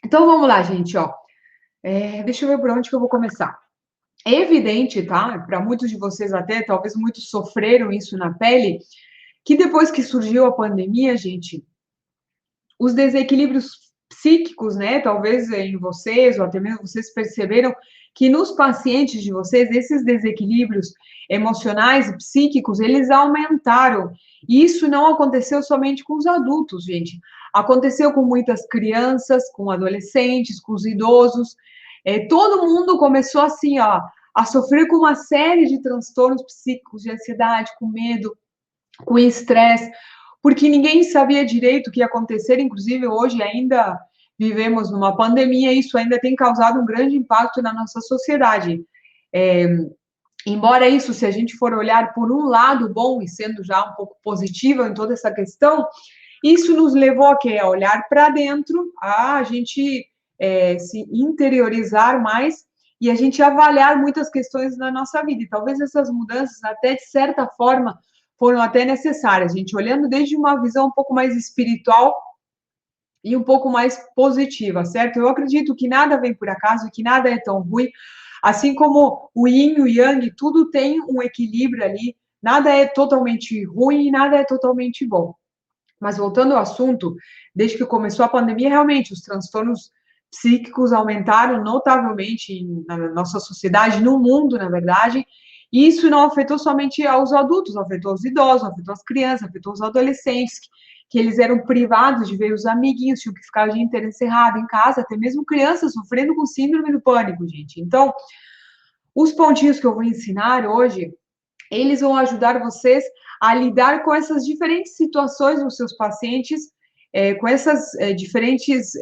Então vamos lá, gente, ó. Deixa eu ver por onde que eu vou começar. É evidente, tá? Para muitos de vocês até, talvez muitos sofreram isso na pele, que depois que surgiu a pandemia, gente, os desequilíbrios psíquicos, né? Talvez em vocês, ou até mesmo vocês perceberam que nos pacientes de vocês, esses desequilíbrios emocionais e psíquicos, eles aumentaram. E isso não aconteceu somente com os adultos, gente. Aconteceu com muitas crianças, com adolescentes, com os idosos. Todo mundo começou assim, ó, a sofrer com uma série de transtornos psíquicos, de ansiedade, com medo, com estresse, porque ninguém sabia direito o que ia acontecer, inclusive hoje ainda vivemos numa pandemia, e isso ainda tem causado um grande impacto na nossa sociedade. É, embora isso, se a gente for olhar por um lado bom, e sendo já um pouco positiva em toda essa questão, isso nos levou a quê? A olhar para dentro, a gente se interiorizar mais e a gente avaliar muitas questões na nossa vida. E talvez essas mudanças, até de certa forma, foram até necessárias. A gente olhando desde uma visão um pouco mais espiritual e um pouco mais positiva, certo? Eu acredito que nada vem por acaso, que nada é tão ruim, assim como o yin e o yang, tudo tem um equilíbrio ali, nada é totalmente ruim e nada é totalmente bom. Mas voltando ao assunto, desde que começou a pandemia, realmente os transtornos psíquicos aumentaram notavelmente na nossa sociedade, no mundo, na verdade, e isso não afetou somente aos adultos, afetou os idosos, afetou as crianças, afetou os adolescentes, que eles eram privados de ver os amiguinhos, tinham que ficar o dia inteiro encerrado em casa, até mesmo crianças sofrendo com síndrome do pânico, gente. Então, os pontinhos que eu vou ensinar hoje eles vão ajudar vocês a lidar com essas diferentes situações nos seus pacientes, com essas diferentes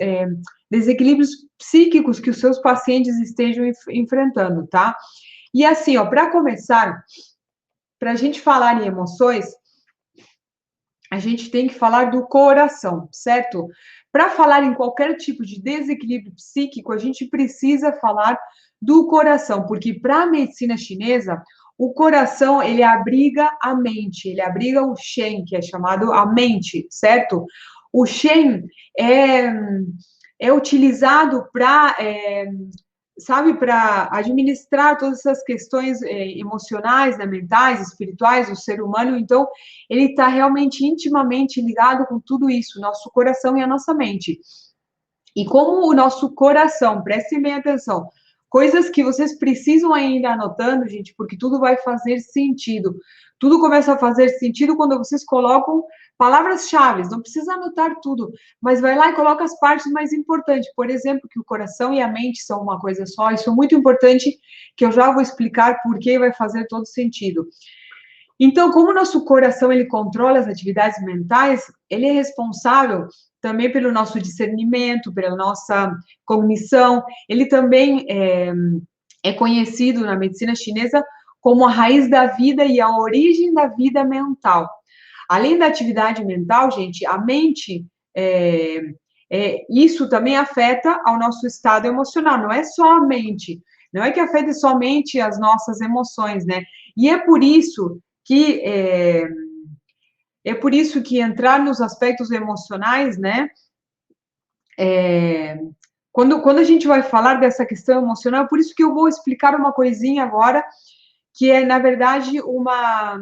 desequilíbrios psíquicos que os seus pacientes estejam enfrentando, tá? E assim, ó, para começar, para a gente falar em emoções, a gente tem que falar do coração, certo? Para falar em qualquer tipo de desequilíbrio psíquico, a gente precisa falar do coração, porque para a medicina chinesa, o coração, ele abriga a mente, ele abriga o Shen, que é chamado a mente, certo? O Shen é utilizado para sabe, para administrar todas essas questões emocionais, né, mentais, espirituais do ser humano. Então, ele está realmente intimamente ligado com tudo isso, nosso coração e a nossa mente. E como o nosso coração, prestem bem atenção, coisas que vocês precisam ainda anotando, gente, porque tudo vai fazer sentido. Tudo começa a fazer sentido quando vocês colocam palavras-chave. Não precisa anotar tudo, mas vai lá e coloca as partes mais importantes. Por exemplo, que o coração e a mente são uma coisa só. Isso é muito importante, que eu já vou explicar por que vai fazer todo sentido. Então, como o nosso coração ele controla as atividades mentais, ele é responsável também pelo nosso discernimento, pela nossa cognição. Ele também é conhecido na medicina chinesa como a raiz da vida e a origem da vida mental. Além da atividade mental, gente, a mente, isso também afeta ao nosso estado emocional. Não é só a mente, não é que afeta somente as nossas emoções, né? E que é por isso que entrar nos aspectos emocionais, né? É, quando a gente vai falar dessa questão emocional, é por isso que eu vou explicar uma coisinha agora, que é, na verdade, uma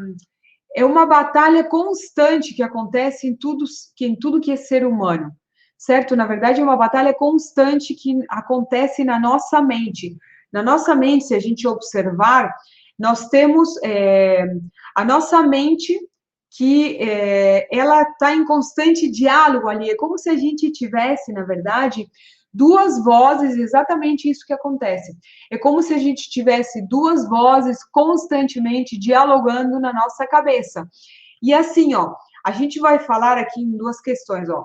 batalha constante que acontece em tudo que é ser humano, certo? Na verdade, é uma batalha constante que acontece na nossa mente. Na nossa mente, se a gente observar, nós temos a nossa mente que ela está em constante diálogo ali. É como se a gente tivesse, na verdade, duas vozes, exatamente isso que acontece. É como se a gente tivesse duas vozes constantemente dialogando na nossa cabeça. E assim, ó, a gente vai falar aqui em duas questões, ó.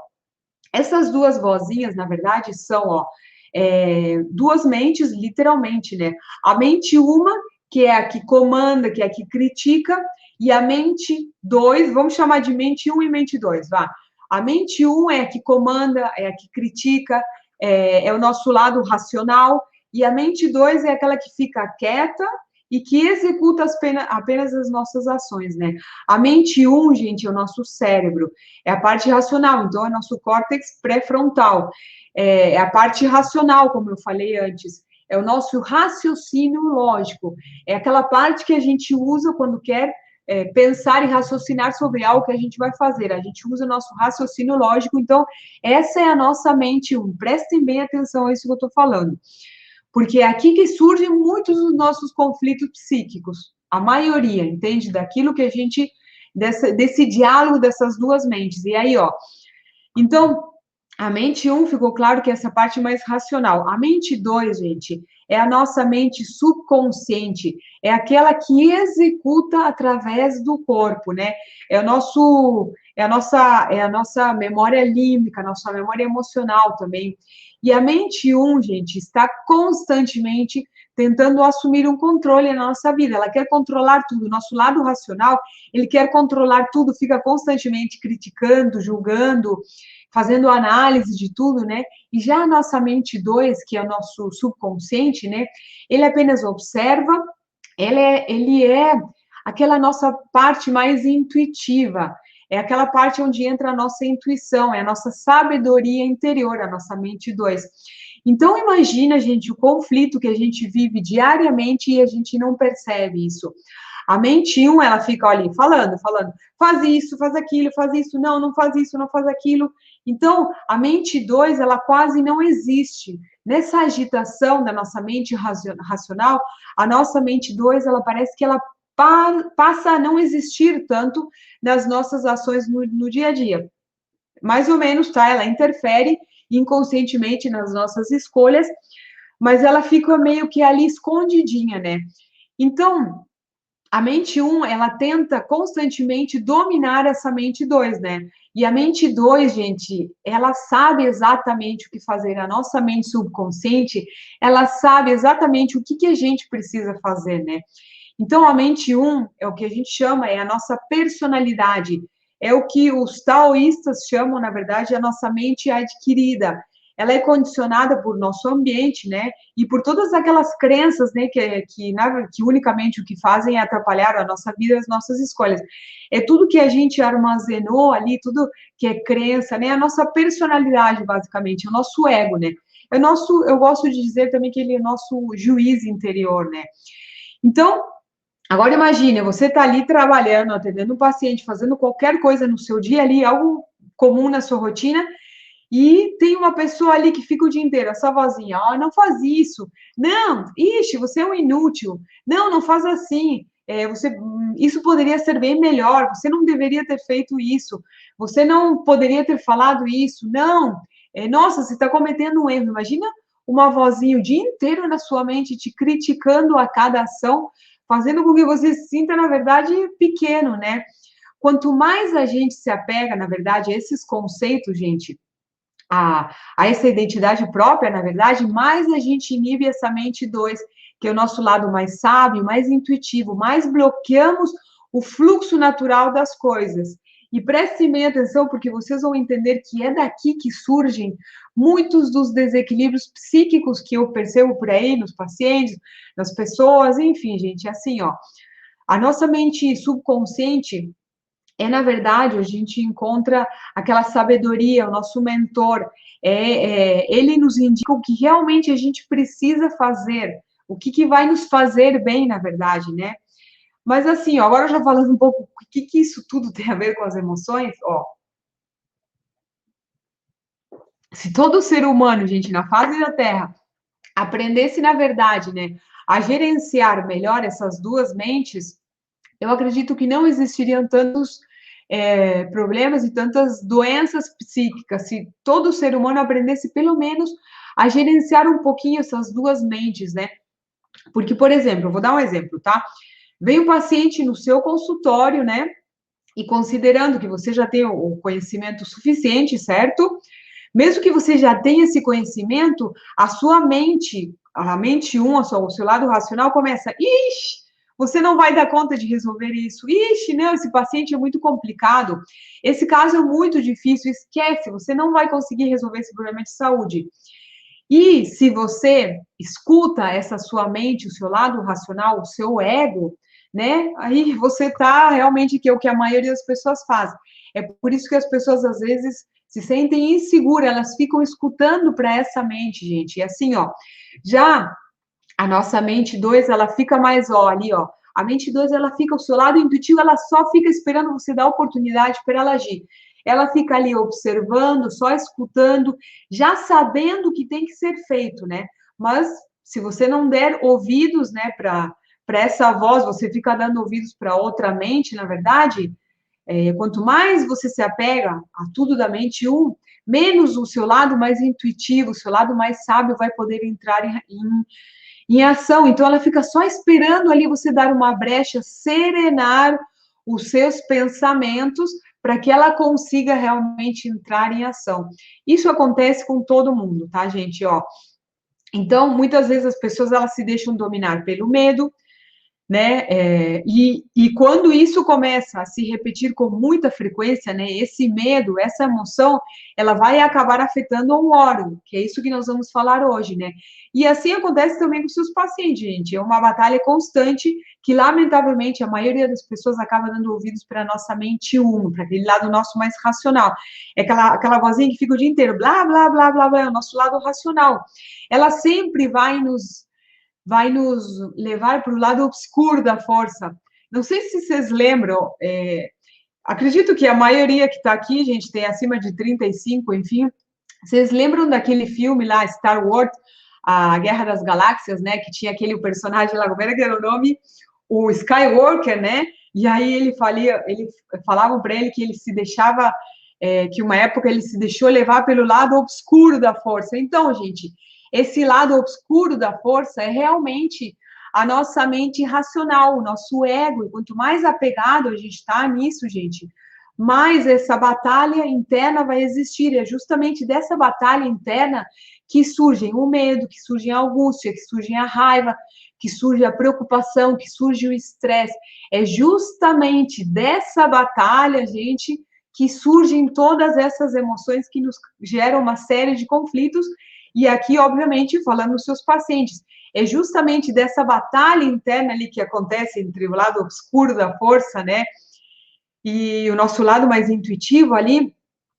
Essas duas vozinhas, na verdade, são, ó, duas mentes, literalmente, né? A mente uma, que é a que comanda, que é a que critica, e a mente dois, vamos chamar de mente um e mente dois, vá. A mente um é a que comanda, é a que critica, é o nosso lado racional, e a mente dois é aquela que fica quieta e que executa apenas as nossas ações, né? A mente 1, gente, é o nosso cérebro, é a parte racional, então é o nosso córtex pré-frontal, é a parte racional, como eu falei antes, é o nosso raciocínio lógico, é aquela parte que a gente usa quando quer pensar e raciocinar sobre algo que a gente vai fazer. A gente usa o nosso raciocínio lógico, então essa é a nossa mente 1. Prestem bem atenção a isso que eu estou falando. Porque é aqui que surgem muitos dos nossos conflitos psíquicos. A maioria, entende? Daquilo que a gente. Desse diálogo dessas duas mentes. E aí, ó. Então, a mente 1 ficou claro que é essa parte mais racional. A mente 2, gente, é a nossa mente subconsciente, é aquela que executa através do corpo, né? É a nossa memória límbica, a nossa memória emocional também. E a mente 1, gente, está constantemente tentando assumir um controle na nossa vida. Ela quer controlar tudo. Nosso lado racional, ele quer controlar tudo, fica constantemente criticando, julgando, fazendo análise de tudo, né? E já a nossa mente 2, que é o nosso subconsciente, né? Ele apenas observa, ele é aquela nossa parte mais intuitiva, é aquela parte onde entra a nossa intuição, é a nossa sabedoria interior, a nossa mente 2. Então, imagina, gente, o conflito que a gente vive diariamente e a gente não percebe isso. A mente 1, ela fica ali falando, faz isso, faz isso, não faz isso, não faz aquilo. Então, a mente 2, ela quase não existe. Nessa agitação da nossa mente racional, a nossa mente 2, ela parece que ela passa a não existir tanto nas nossas ações no dia a dia. Mais ou menos, tá? Ela interfere inconscientemente nas nossas escolhas, mas ela fica meio que ali escondidinha, né? Então, a mente 1, ela tenta constantemente dominar essa mente 2, né? E a mente 2, gente, ela sabe exatamente o que fazer. A nossa mente subconsciente, ela sabe exatamente o que a gente precisa fazer, né? Então, a mente 1 é o que a gente chama, é a nossa personalidade. É o que os taoístas chamam, na verdade, a nossa mente adquirida. Ela é condicionada por nosso ambiente, né? E por todas aquelas crenças, né? Que unicamente o que fazem é atrapalhar a nossa vida, as nossas escolhas. É tudo que a gente armazenou ali, tudo que é crença, né? A nossa personalidade, basicamente, é o nosso ego, né? Eu gosto de dizer também que ele é nosso juiz interior, né? Então, agora imagine, você está ali trabalhando, atendendo um paciente, fazendo qualquer coisa no seu dia ali, algo comum na sua rotina, e tem uma pessoa ali que fica o dia inteiro, essa vozinha, não faz isso, não, ixi, você é um inútil, não faz assim, isso poderia ser bem melhor, você não deveria ter feito isso, você não poderia ter falado isso, não, nossa, você está cometendo um erro, imagina uma vozinha o dia inteiro na sua mente te criticando a cada ação, fazendo com que você se sinta, na verdade, pequeno, né? Quanto mais a gente se apega, na verdade, a esses conceitos, gente, a essa identidade própria, na verdade, mais a gente inibe essa mente 2, que é o nosso lado mais sábio, mais intuitivo, mais bloqueamos o fluxo natural das coisas. E prestem bem atenção, porque vocês vão entender que é daqui que surgem muitos dos desequilíbrios psíquicos que eu percebo por aí nos pacientes, nas pessoas, enfim, gente, assim, ó. A nossa mente subconsciente na verdade, a gente encontra aquela sabedoria, o nosso mentor, ele nos indica o que realmente a gente precisa fazer, o que vai nos fazer bem, na verdade, né? Mas assim, ó, agora já falando um pouco o que isso tudo tem a ver com as emoções, ó. Se todo ser humano, gente, na face da Terra, aprendesse, na verdade, né, a gerenciar melhor essas duas mentes, eu acredito que não existiriam tantos problemas e tantas doenças psíquicas se todo ser humano aprendesse pelo menos a gerenciar um pouquinho essas duas mentes, né? Porque, por exemplo, eu vou dar um exemplo, tá? Vem um paciente no seu consultório, né? E considerando que você já tem o conhecimento suficiente, certo? Mesmo que você já tenha esse conhecimento, a sua mente, a mente 1, o seu lado racional começa, ixi, você não vai dar conta de resolver isso. Ixi, não, esse paciente é muito complicado. Esse caso é muito difícil, esquece, você não vai conseguir resolver esse problema de saúde. E se você escuta essa sua mente, o seu lado racional, o seu ego, né? Aí você tá realmente, que é o que a maioria das pessoas faz. É por isso que as pessoas às vezes se sentem inseguras, elas ficam escutando para essa mente, gente. E assim, ó, já a nossa mente 2 ela fica mais, ó, ali, ó. A mente 2 ela fica, o seu lado intuitivo, ela só fica esperando você dar oportunidade para ela agir. Ela fica ali observando, só escutando, já sabendo o que tem que ser feito, né? Mas se você não der ouvidos, né, para essa voz, você fica dando ouvidos para outra mente, na verdade, quanto mais você se apega a tudo da mente menos o seu lado mais intuitivo, o seu lado mais sábio vai poder entrar em ação. Então, ela fica só esperando ali você dar uma brecha, serenar os seus pensamentos para que ela consiga realmente entrar em ação. Isso acontece com todo mundo, tá, gente? Ó, então, muitas vezes as pessoas elas se deixam dominar pelo medo, né? E quando isso começa a se repetir com muita frequência, né? Esse medo, essa emoção, ela vai acabar afetando o órgão, que é isso que nós vamos falar hoje, né? E assim acontece também com seus pacientes, gente. É uma batalha constante que, lamentavelmente, a maioria das pessoas acaba dando ouvidos para a nossa mente para aquele lado nosso mais racional. É aquela vozinha que fica o dia inteiro, blá, blá, blá, blá, blá, é o nosso lado racional. Ela sempre vai nos levar para o lado obscuro da força. Não sei se vocês lembram, acredito que a maioria que está aqui, gente, tem acima de 35, enfim. Vocês lembram daquele filme lá, Star Wars, A Guerra das Galáxias, né? Que tinha aquele personagem lá, como era que era o nome? O Skywalker, né? E aí ele falavam para ele que ele se deixava, que uma época ele se deixou levar pelo lado obscuro da força. Então, gente, esse lado obscuro da força é realmente a nossa mente racional, o nosso ego. E quanto mais apegado a gente está nisso, gente, mais essa batalha interna vai existir. É justamente dessa batalha interna que surgem o medo, que surge a angústia, que surge a raiva, que surge a preocupação, que surge o estresse. É justamente dessa batalha, gente, que surgem todas essas emoções que nos geram uma série de conflitos. E aqui, obviamente, falando dos seus pacientes, é justamente dessa batalha interna ali que acontece entre o lado obscuro da força, né, e o nosso lado mais intuitivo ali,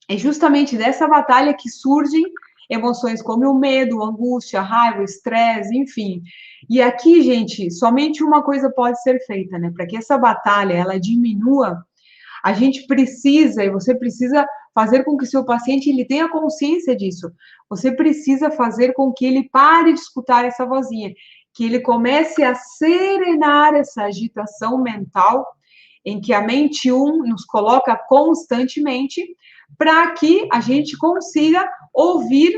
é justamente dessa batalha que surgem emoções como o medo, a angústia, a raiva, o estresse, enfim. E aqui, gente, somente uma coisa pode ser feita, né? Para que essa batalha ela diminua, a gente precisa, e você precisa fazer com que o seu paciente ele tenha consciência disso. Você precisa fazer com que ele pare de escutar essa vozinha, que ele comece a serenar essa agitação mental em que a mente nos coloca constantemente para que a gente consiga ouvir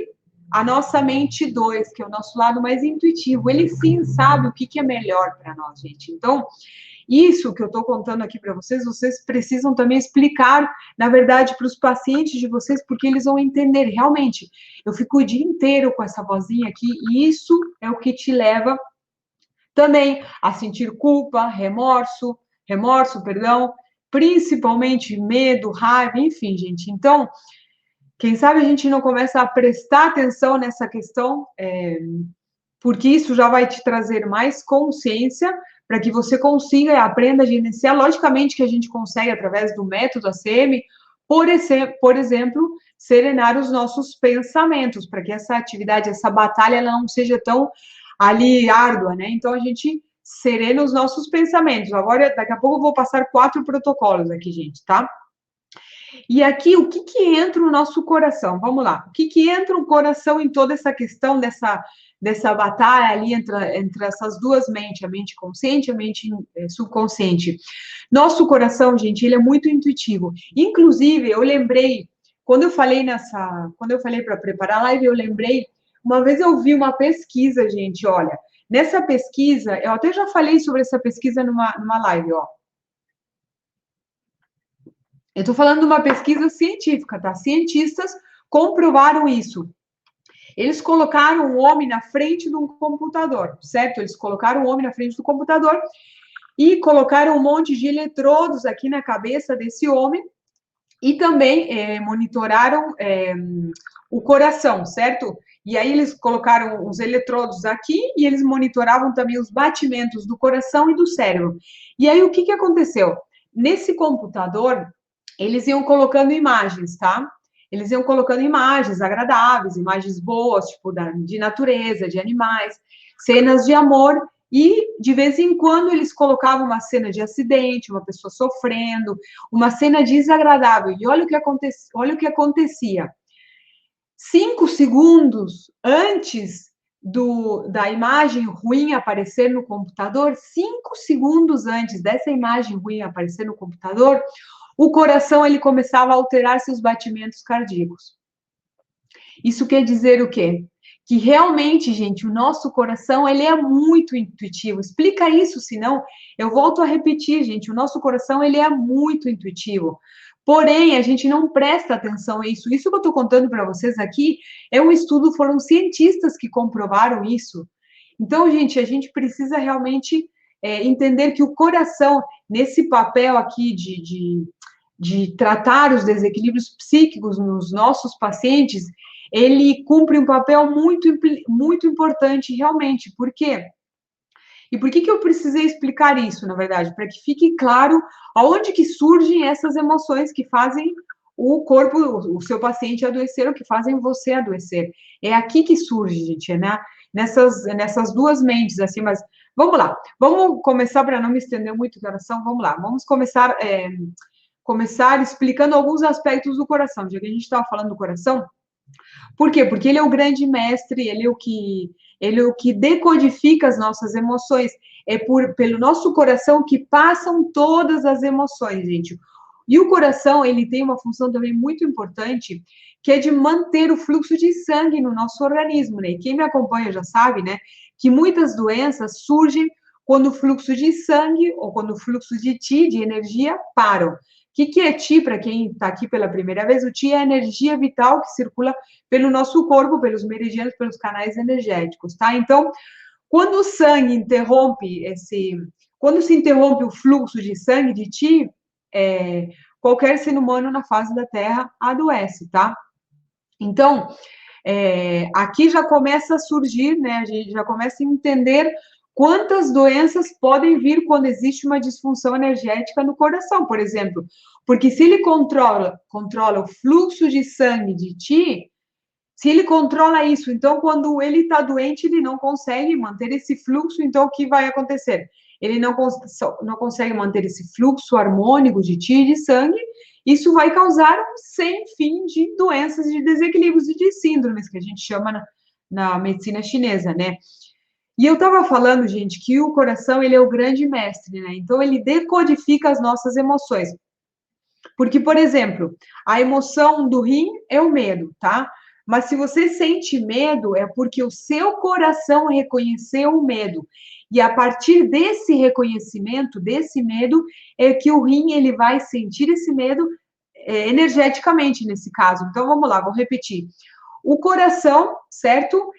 a nossa mente 2, que é o nosso lado mais intuitivo. Ele sim sabe o que é melhor para nós, gente. Então, isso que eu estou contando aqui para vocês, vocês precisam também explicar, na verdade, para os pacientes de vocês, porque eles vão entender. Realmente, eu fico o dia inteiro com essa vozinha aqui, e isso é o que te leva também a sentir culpa, perdão, principalmente medo, raiva, enfim, gente. Então, quem sabe a gente não começa a prestar atenção nessa questão, porque isso já vai te trazer mais consciência para que você consiga e aprenda a gerenciar. Logicamente que a gente consegue, através do método ACM, por exemplo, serenar os nossos pensamentos, para que essa atividade, essa batalha, ela não seja tão ali árdua, né? Então, a gente serena os nossos pensamentos. Agora, daqui a pouco eu vou passar 4 protocolos aqui, gente, tá? E aqui, o que entra no nosso coração? Vamos lá. O que entra no coração em toda essa questão dessa batalha ali entre essas duas mentes, a mente consciente e a mente subconsciente? Nosso coração, gente, ele é muito intuitivo. Inclusive, eu lembrei, quando eu falei para preparar a live, eu lembrei, uma vez eu vi uma pesquisa, gente, olha, nessa pesquisa, eu até já falei sobre essa pesquisa numa live, ó. Eu estou falando de uma pesquisa científica, tá? Cientistas comprovaram isso. Eles colocaram o homem na frente de um computador, certo? Eles colocaram o homem na frente do computador e colocaram um monte de eletrodos aqui na cabeça desse homem e também monitoraram o coração, certo? E aí eles colocaram os eletrodos aqui e eles monitoravam também os batimentos do coração e do cérebro. E aí o que aconteceu? Nesse computador, eles iam colocando imagens, tá? Eles iam colocando imagens agradáveis, imagens boas, tipo de natureza, de animais, cenas de amor, e de vez em quando eles colocavam uma cena de acidente, uma pessoa sofrendo, uma cena desagradável. E olha o que acontecia. 5 segundos antes da imagem ruim aparecer no computador, 5 segundos antes dessa imagem ruim aparecer no computador, o coração ele começava a alterar seus batimentos cardíacos. Isso quer dizer o quê? Que realmente, gente, o nosso coração, ele é muito intuitivo. Explica isso, senão eu volto a repetir, gente, o nosso coração, ele é muito intuitivo. Porém, a gente não presta atenção a isso. Isso que eu estou contando para vocês aqui é um estudo, foram cientistas que comprovaram isso. Então, gente, a gente precisa realmente entender que o coração, nesse papel aqui de tratar os desequilíbrios psíquicos nos nossos pacientes, ele cumpre um papel muito importante realmente. Por quê? E por que eu precisei explicar isso, na verdade? Para que fique claro aonde que surgem essas emoções que fazem o corpo, o seu paciente adoecer, ou que fazem você adoecer. É aqui que surge, gente, né? Nessas duas mentes, assim, mas vamos lá. Vamos começar, para não me estender muito na oração, vamos lá. Vamos começar explicando alguns aspectos do coração. Já que a gente estava falando do coração, por quê? Porque ele é o grande mestre, ele é o que decodifica as nossas emoções. É pelo nosso coração que passam todas as emoções, gente. E o coração, ele tem uma função também muito importante, que é de manter o fluxo de sangue no nosso organismo, né? E quem me acompanha já sabe, né, que muitas doenças surgem quando o fluxo de sangue ou quando o fluxo de Ti, de energia, param. O que é Ti, para quem está aqui pela primeira vez? O Ti é a energia vital que circula pelo nosso corpo, pelos meridianos, pelos canais energéticos, tá? Então, quando o sangue quando se interrompe o fluxo de sangue de Ti, qualquer ser humano na face da Terra adoece, tá? Então, aqui já começa a surgir, né? A gente já começa a entender quantas doenças podem vir quando existe uma disfunção energética no coração, por exemplo. Porque se ele controla o fluxo de sangue de Ti, se ele controla isso, então quando ele está doente, ele não consegue manter esse fluxo, então o que vai acontecer? Ele não consegue manter esse fluxo harmônico de Ti e de sangue, isso vai causar um sem fim de doenças, de desequilíbrios e de síndromes, que a gente chama na medicina chinesa, né? E eu estava falando, gente, que o coração, ele é o grande mestre, né? Então, ele decodifica as nossas emoções. Porque, por exemplo, a emoção do rim é o medo, tá? Mas se você sente medo, é porque o seu coração reconheceu o medo. E a partir desse reconhecimento, desse medo, é que o rim ele vai sentir esse medo energeticamente, nesse caso. Então, vamos lá, vou repetir. O coração, certo?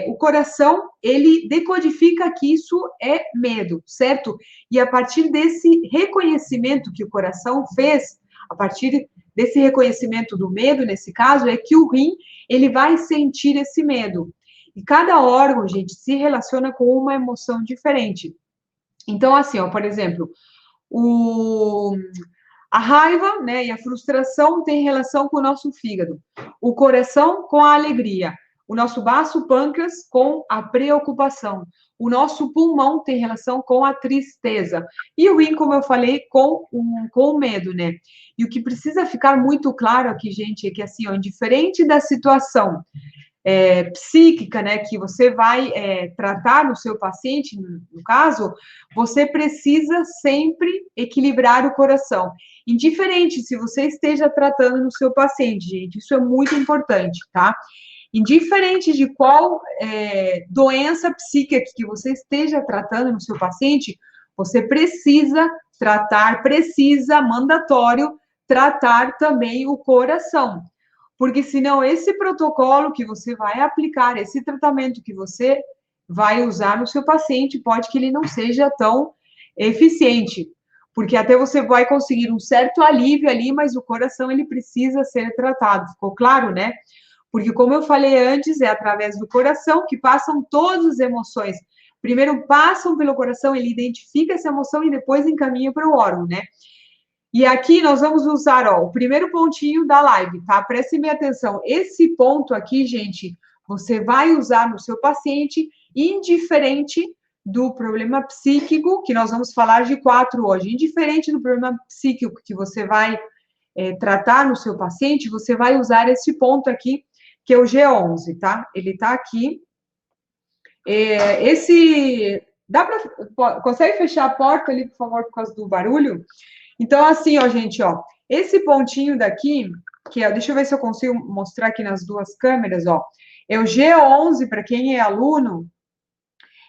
O coração, ele decodifica que isso é medo, certo? E a partir desse reconhecimento que o coração fez, a partir desse reconhecimento do medo, nesse caso, é que o rim, ele vai sentir esse medo. E cada órgão, gente, se relaciona com uma emoção diferente. Então, assim, ó, por exemplo, a raiva, né, e a frustração tem relação com o nosso fígado, o coração com a alegria, o nosso baço pâncreas com a preocupação, o nosso pulmão tem relação com a tristeza, e o rim, como eu falei, com o medo, né? E o que precisa ficar muito claro aqui, gente, é que assim, ó, indiferente da situação psíquica, né, que você vai tratar no seu paciente, no caso, você precisa sempre equilibrar o coração. Indiferente se você esteja tratando no seu paciente, gente, isso é muito importante, tá? Indiferente de qual doença psíquica que você esteja tratando no seu paciente, você precisa mandatório, tratar também o coração. Porque senão esse protocolo que você vai aplicar, esse tratamento que você vai usar no seu paciente, pode que ele não seja tão eficiente. Porque até você vai conseguir um certo alívio ali, mas o coração ele precisa ser tratado. Ficou claro, né? Porque, como eu falei antes, é através do coração que passam todas as emoções. Primeiro passam pelo coração, ele identifica essa emoção e depois encaminha para o órgão, né? E aqui nós vamos usar, ó, o primeiro pontinho da live, tá? Prestem bem atenção. Esse ponto aqui, gente, você vai usar no seu paciente, indiferente do problema psíquico, que nós vamos falar de 4 hoje. Indiferente do problema psíquico que você vai tratar no seu paciente, você vai usar esse ponto aqui, que é o G11, tá? Ele tá aqui. Consegue fechar a porta ali, por favor, por causa do barulho? Então, assim, ó, gente, ó, esse pontinho daqui, que é, deixa eu ver se eu consigo mostrar aqui nas duas câmeras, ó, é o G11, para quem é aluno.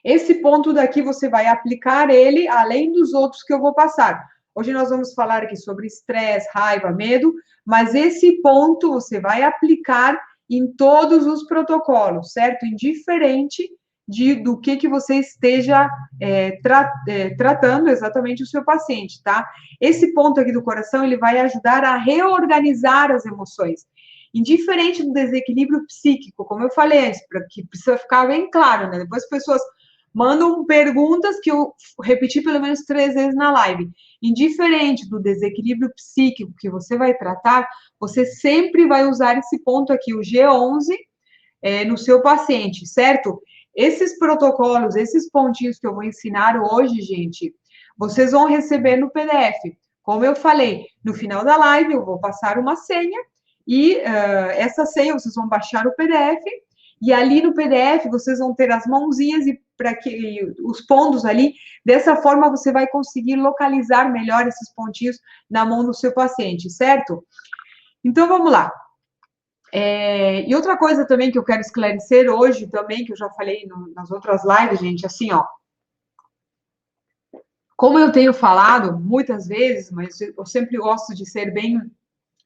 Esse ponto daqui você vai aplicar ele, além dos outros que eu vou passar. Hoje nós vamos falar aqui sobre estresse, raiva, medo, mas esse ponto você vai aplicar em todos os protocolos, certo? Indiferente do que você esteja tratando exatamente o seu paciente, tá? Esse ponto aqui do coração, ele vai ajudar a reorganizar as emoções. Indiferente do desequilíbrio psíquico, como eu falei antes, para que precisa ficar bem claro, né? Depois as pessoas mandam perguntas que eu repeti pelo menos 3 vezes na live. Indiferente do desequilíbrio psíquico que você vai tratar, você sempre vai usar esse ponto aqui, o G11, no seu paciente, certo? Esses protocolos, esses pontinhos que eu vou ensinar hoje, gente, vocês vão receber no PDF. Como eu falei, no final da live eu vou passar uma senha e essa senha vocês vão baixar o PDF e ali no PDF vocês vão ter as mãozinhas e para que os pontos ali, dessa forma você vai conseguir localizar melhor esses pontinhos na mão do seu paciente, certo? Então vamos lá. E outra coisa também que eu quero esclarecer hoje também, que eu já falei nas outras lives, gente, assim, ó. Como eu tenho falado muitas vezes, mas eu sempre gosto de ser bem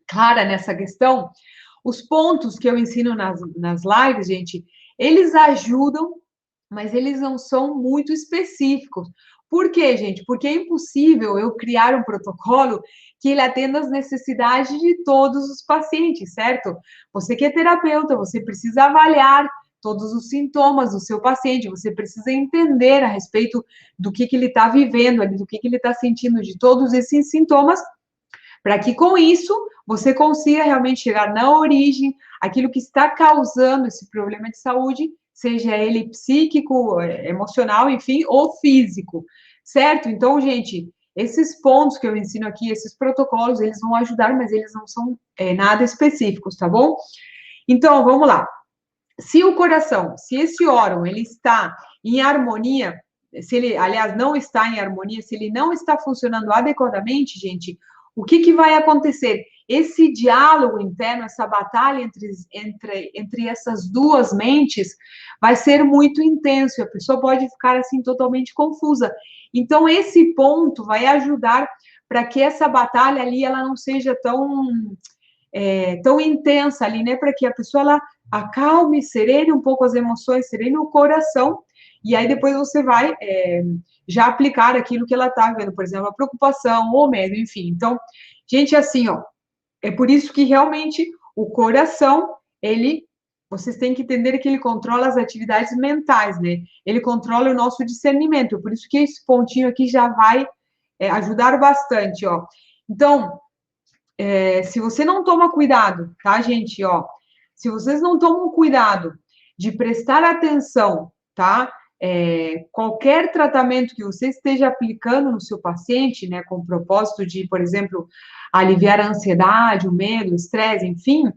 clara nessa questão, os pontos que eu ensino nas lives, gente, eles ajudam, mas eles não são muito específicos. Por quê, gente? Porque é impossível eu criar um protocolo que ele atenda às necessidades de todos os pacientes, certo? Você que é terapeuta, você precisa avaliar todos os sintomas do seu paciente, você precisa entender a respeito do que ele está vivendo ali, do que ele está sentindo, de todos esses sintomas, para que com isso você consiga realmente chegar na origem, aquilo que está causando esse problema de saúde, seja ele psíquico, emocional, enfim, ou físico, certo? Então, gente, esses pontos que eu ensino aqui, esses protocolos, eles vão ajudar, mas eles não são nada específicos, tá bom? Então, vamos lá. Se o coração, se esse órgão, ele está em harmonia, se ele, aliás, não está em harmonia, se ele não está funcionando adequadamente, gente, o que vai acontecer? Esse diálogo interno, essa batalha entre essas duas mentes vai ser muito intenso, a pessoa pode ficar assim totalmente confusa. Então, esse ponto vai ajudar para que essa batalha ali ela não seja tão intensa ali, né? Para que a pessoa ela acalme, serene um pouco as emoções, serene o coração, e aí depois você vai já aplicar aquilo que ela está vendo, por exemplo, a preocupação ou medo, enfim. Então, gente, assim, ó, é por isso que realmente o coração, vocês têm que entender que ele controla as atividades mentais, né? Ele controla o nosso discernimento, por isso que esse pontinho aqui já vai ajudar bastante, ó. Então, se você não toma cuidado, tá, gente, ó, se vocês não tomam cuidado de prestar atenção, tá, qualquer tratamento que você esteja aplicando no seu paciente, né, com o propósito de, por exemplo, aliviar a ansiedade, o medo, o estresse, enfim,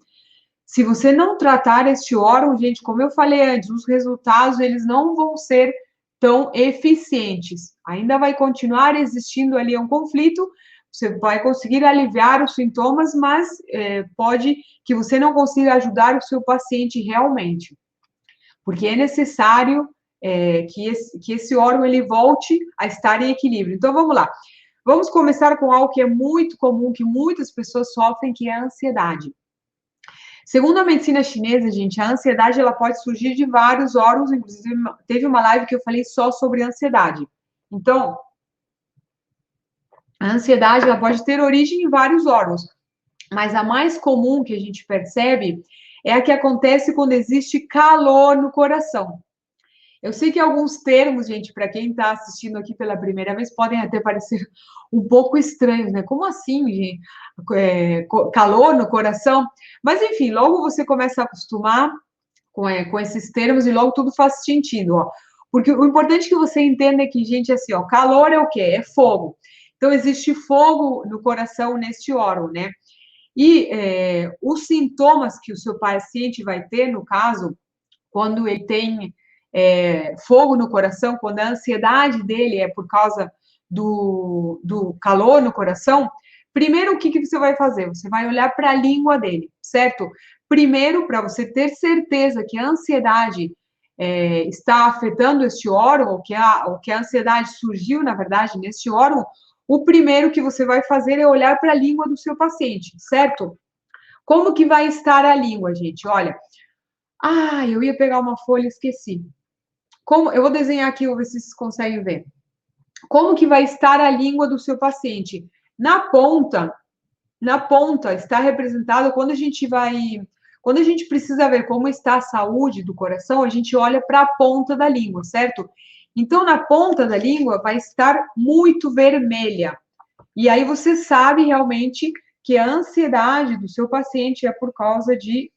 se você não tratar este órgão, gente, como eu falei antes, os resultados, eles não vão ser tão eficientes. Ainda vai continuar existindo ali um conflito, você vai conseguir aliviar os sintomas, mas pode que você não consiga ajudar o seu paciente realmente, porque é necessário que esse órgão ele volte a estar em equilíbrio. Então, vamos lá. Vamos começar com algo que é muito comum, que muitas pessoas sofrem, que é a ansiedade. Segundo a medicina chinesa, gente, a ansiedade ela pode surgir de vários órgãos, inclusive teve uma live que eu falei só sobre ansiedade. Então, a ansiedade ela pode ter origem em vários órgãos, mas a mais comum que a gente percebe é a que acontece quando existe calor no coração. Eu sei que alguns termos, gente, para quem está assistindo aqui pela primeira vez, podem até parecer um pouco estranhos, né? Como assim, gente? Calor no coração? Mas, enfim, logo você começa a acostumar com esses termos e logo tudo faz sentido, ó. Porque o importante que você entenda é que, gente, assim, ó, calor é o quê? É fogo. Então, existe fogo no coração neste órgão, né? E os sintomas que o seu paciente vai ter, no caso, quando ele tem fogo no coração, quando a ansiedade dele é por causa do calor no coração, primeiro, o que, que você vai fazer? Você vai olhar para a língua dele, certo? Primeiro, para você ter certeza que a ansiedade está afetando este órgão, ou que a ansiedade surgiu, na verdade, neste órgão, o primeiro que você vai fazer é olhar para a língua do seu paciente, certo? Como que vai estar a língua, gente? Olha, eu ia pegar uma folha e esqueci. Eu vou desenhar aqui, vou ver se vocês conseguem ver. Como que vai estar a língua do seu paciente? Na ponta está representado quando a gente precisa ver como está a saúde do coração, a gente olha para a ponta da língua, certo? Então, na ponta da língua vai estar muito vermelha. E aí você sabe realmente que a ansiedade do seu paciente é por causa de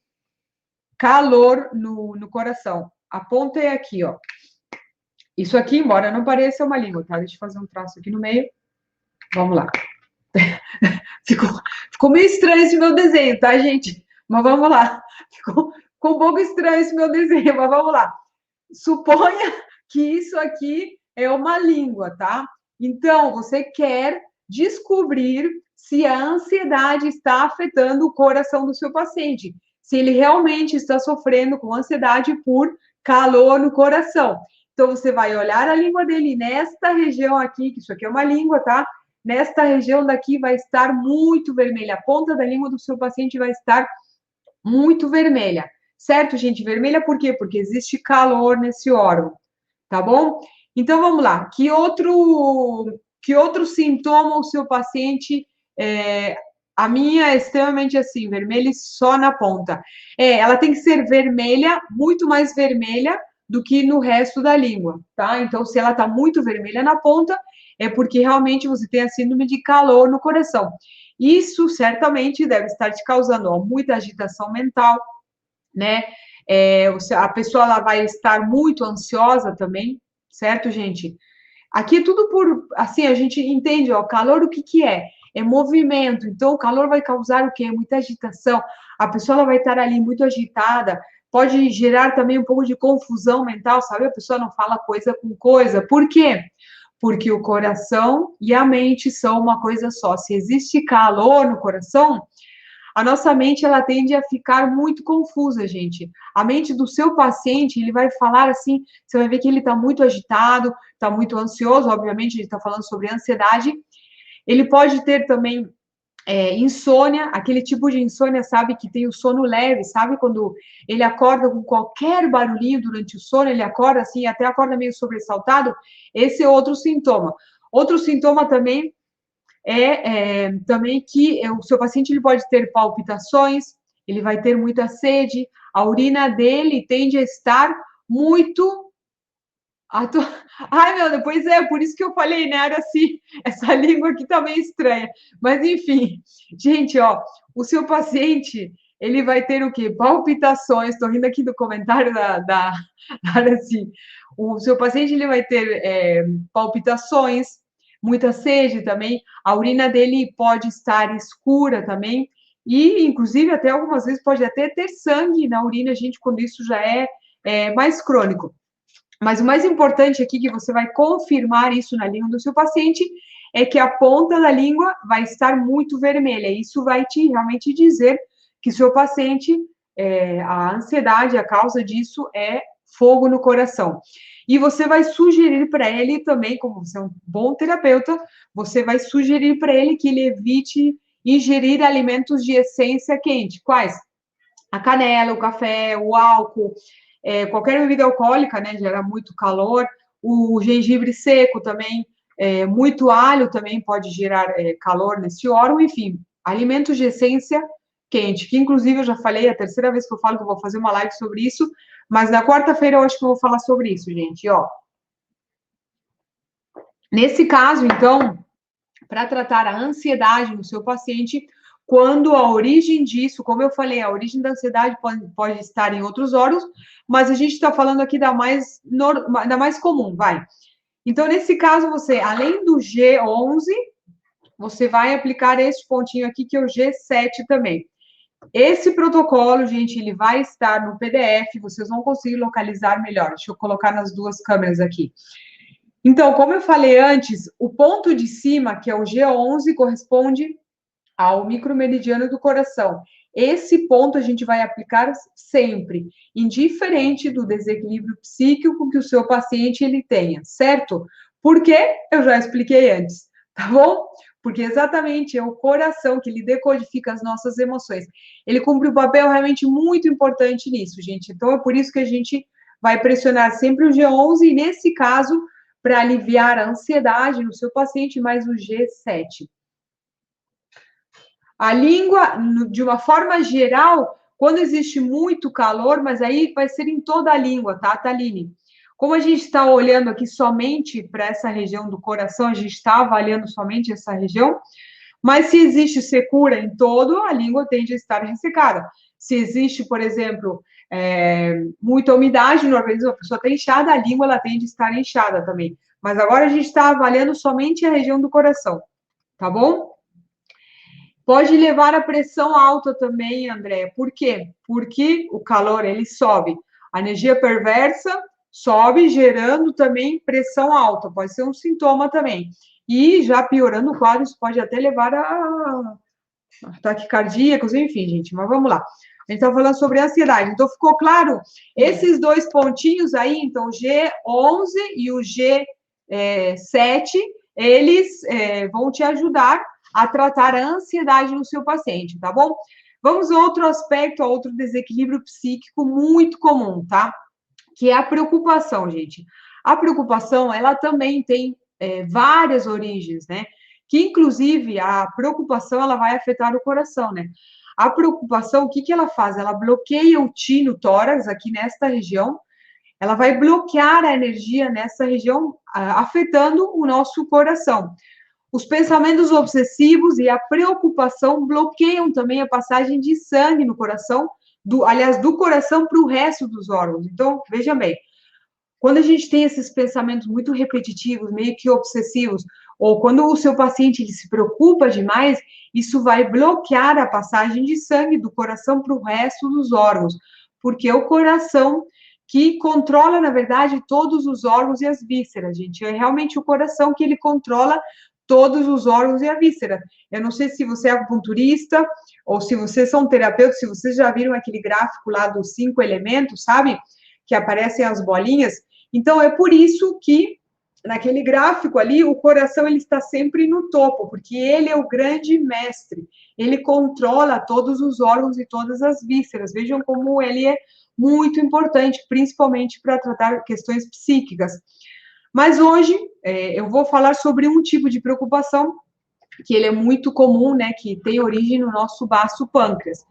calor no coração. A ponta é aqui, ó. Isso aqui, embora não pareça uma língua, tá? Deixa eu fazer um traço aqui no meio. Vamos lá. Ficou meio estranho esse meu desenho, tá, gente? Mas vamos lá. Ficou um pouco estranho esse meu desenho, mas vamos lá. Suponha que isso aqui é uma língua, tá? Então, você quer descobrir se a ansiedade está afetando o coração do seu paciente, se ele realmente está sofrendo com ansiedade por calor no coração. Então, você vai olhar a língua dele nesta região aqui, que isso aqui é uma língua, tá? Nesta região daqui vai estar muito vermelha. A ponta da língua do seu paciente vai estar muito vermelha. Certo, gente? Vermelha por quê? Porque existe calor nesse órgão, tá bom? Então, vamos lá. Que outro sintoma o seu paciente... a minha é extremamente assim, vermelha só na ponta. Ela tem que ser vermelha, muito mais vermelha do que no resto da língua, tá? Então, se ela tá muito vermelha na ponta, é porque realmente você tem a síndrome de calor no coração. Isso certamente deve estar te causando muita agitação mental, né? A pessoa ela vai estar muito ansiosa também, certo, gente? Aqui é tudo assim, a gente entende, ó, calor o que que é? É movimento, então o calor vai causar o quê? Muita agitação, a pessoa ela vai estar ali muito agitada, pode gerar também um pouco de confusão mental, sabe? A pessoa não fala coisa com coisa, por quê? Porque o coração e a mente são uma coisa só, se existe calor no coração, a nossa mente ela tende a ficar muito confusa, gente. A mente do seu paciente, ele vai falar assim, você vai ver que ele está muito agitado, está muito ansioso, obviamente, a gente está falando sobre ansiedade. Ele pode ter também insônia, aquele tipo de insônia, sabe, que tem o sono leve, sabe, quando ele acorda com qualquer barulhinho durante o sono, ele acorda assim, até acorda meio sobressaltado, esse é outro sintoma. Outro sintoma também também que o seu paciente ele pode ter palpitações, ele vai ter muita sede, a urina dele tende a estar muito... Ai, meu Deus, pois por isso que eu falei, né, era assim, essa língua aqui tá meio estranha. Mas, enfim, gente, ó, o seu paciente, ele vai ter o quê? Palpitações, estou rindo aqui do comentário da assim, o seu paciente, ele vai ter palpitações, muita sede também, a urina dele pode estar escura também, e, inclusive, até algumas vezes pode até ter sangue na urina, gente, quando isso já é mais crônico. Mas o mais importante aqui, que você vai confirmar isso na língua do seu paciente, é que a ponta da língua vai estar muito vermelha. Isso vai realmente dizer que seu paciente, a ansiedade, a causa disso é fogo no coração. E você vai sugerir para ele também, como você é um bom terapeuta, você vai sugerir para ele que ele evite ingerir alimentos de essência quente. Quais? A canela, o café, o álcool, qualquer bebida alcoólica, né, gera muito calor, o gengibre seco também, muito alho também pode gerar calor nesse órgão, enfim, alimentos de essência quente, que inclusive eu já falei, é a terceira vez que eu falo que eu vou fazer uma live sobre isso, mas na quarta-feira eu acho que eu vou falar sobre isso, gente, ó. Nesse caso, então, para tratar a ansiedade no seu paciente, quando a origem disso, como eu falei, a origem da ansiedade pode estar em outros órgãos, mas a gente está falando aqui da mais comum, vai. Então, nesse caso, você, além do G11, você vai aplicar esse pontinho aqui, que é o G7 também. Esse protocolo, gente, ele vai estar no PDF, vocês vão conseguir localizar melhor. Deixa eu colocar nas duas câmeras aqui. Então, como eu falei antes, o ponto de cima, que é o G11, corresponde ao micromeridiano do coração. Esse ponto a gente vai aplicar sempre, indiferente do desequilíbrio psíquico que o seu paciente ele tenha, certo? Porque eu já expliquei antes, tá bom? Porque exatamente é o coração que ele decodifica as nossas emoções. Ele cumpre um papel realmente muito importante nisso, gente. Então é por isso que a gente vai pressionar sempre o G11 e nesse caso para aliviar a ansiedade no seu paciente, mais o G7. A língua, de uma forma geral, quando existe muito calor, mas aí vai ser em toda a língua, tá, Thaline? Como a gente está olhando aqui somente para essa região do coração, a gente está avaliando somente essa região, mas se existe secura em todo, a língua tende a estar ressecada. Se existe, por exemplo, muita umidade no organismo, a pessoa está inchada, a língua ela tende a estar inchada também. Mas agora a gente está avaliando somente a região do coração, tá bom? Pode levar a pressão alta também, André. Por quê? Porque o calor, ele sobe. A energia perversa sobe, gerando também pressão alta. Pode ser um sintoma também. E já piorando o quadro, isso pode até levar a ataques cardíacos, enfim, gente. Mas vamos lá. A gente está falando sobre ansiedade. Então, ficou claro? Esses dois pontinhos aí, então, o G11 e o G7, eles vão te ajudar a tratar a ansiedade no seu paciente, tá bom? Vamos a outro aspecto, a outro desequilíbrio psíquico muito comum, tá? Que é a preocupação, gente. A preocupação, ela também tem várias origens, né? Que, inclusive, a preocupação, ela vai afetar o coração, né? A preocupação, o que que ela faz? Ela bloqueia o Ti no tórax, aqui nesta região, ela vai bloquear a energia nessa região, afetando o nosso coração. Os pensamentos obsessivos e a preocupação bloqueiam também a passagem de sangue no coração, do coração para o resto dos órgãos. Então, veja bem, quando a gente tem esses pensamentos muito repetitivos, meio que obsessivos, ou quando o seu paciente ele se preocupa demais, isso vai bloquear a passagem de sangue do coração para o resto dos órgãos, porque é o coração que controla, na verdade, todos os órgãos e as vísceras, gente. É realmente o coração que ele controla todos os órgãos e a víscera. Eu não sei se você é acupunturista ou se vocês são terapeutas, se vocês já viram aquele gráfico lá dos 5 elementos, sabe? Que aparecem as bolinhas. Então, é por isso que, naquele gráfico ali, o coração ele está sempre no topo, porque ele é o grande mestre. Ele controla todos os órgãos e todas as vísceras. Vejam como ele é muito importante, principalmente para tratar questões psíquicas. Mas hoje, eu vou falar sobre um tipo de preocupação que ele é muito comum, né, que tem origem no nosso baço pâncreas,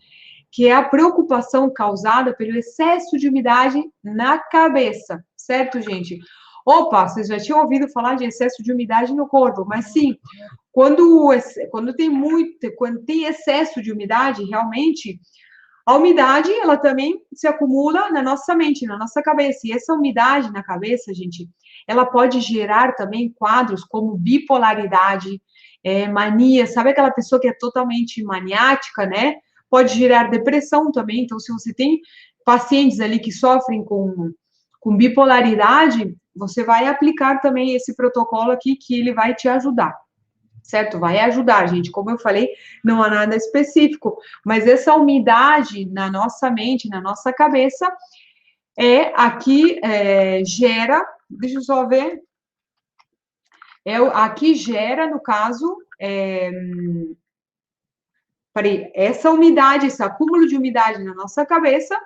que é a preocupação causada pelo excesso de umidade na cabeça, certo, gente? Opa, vocês já tinham ouvido falar de excesso de umidade no corpo, mas sim, quando tem excesso de umidade, realmente, a umidade, ela também se acumula na nossa mente, na nossa cabeça, e essa umidade na cabeça, gente, ela pode gerar também quadros como bipolaridade, mania, sabe aquela pessoa que é totalmente maniática, né? Pode gerar depressão também. Então, se você tem pacientes ali que sofrem com bipolaridade, você vai aplicar também esse protocolo aqui que ele vai te ajudar, certo? Vai ajudar, gente. Como eu falei, não há nada específico, mas essa umidade na nossa mente, na nossa cabeça, aqui gera, deixa eu só ver, aqui gera, no caso, essa umidade, esse acúmulo de umidade na nossa cabeça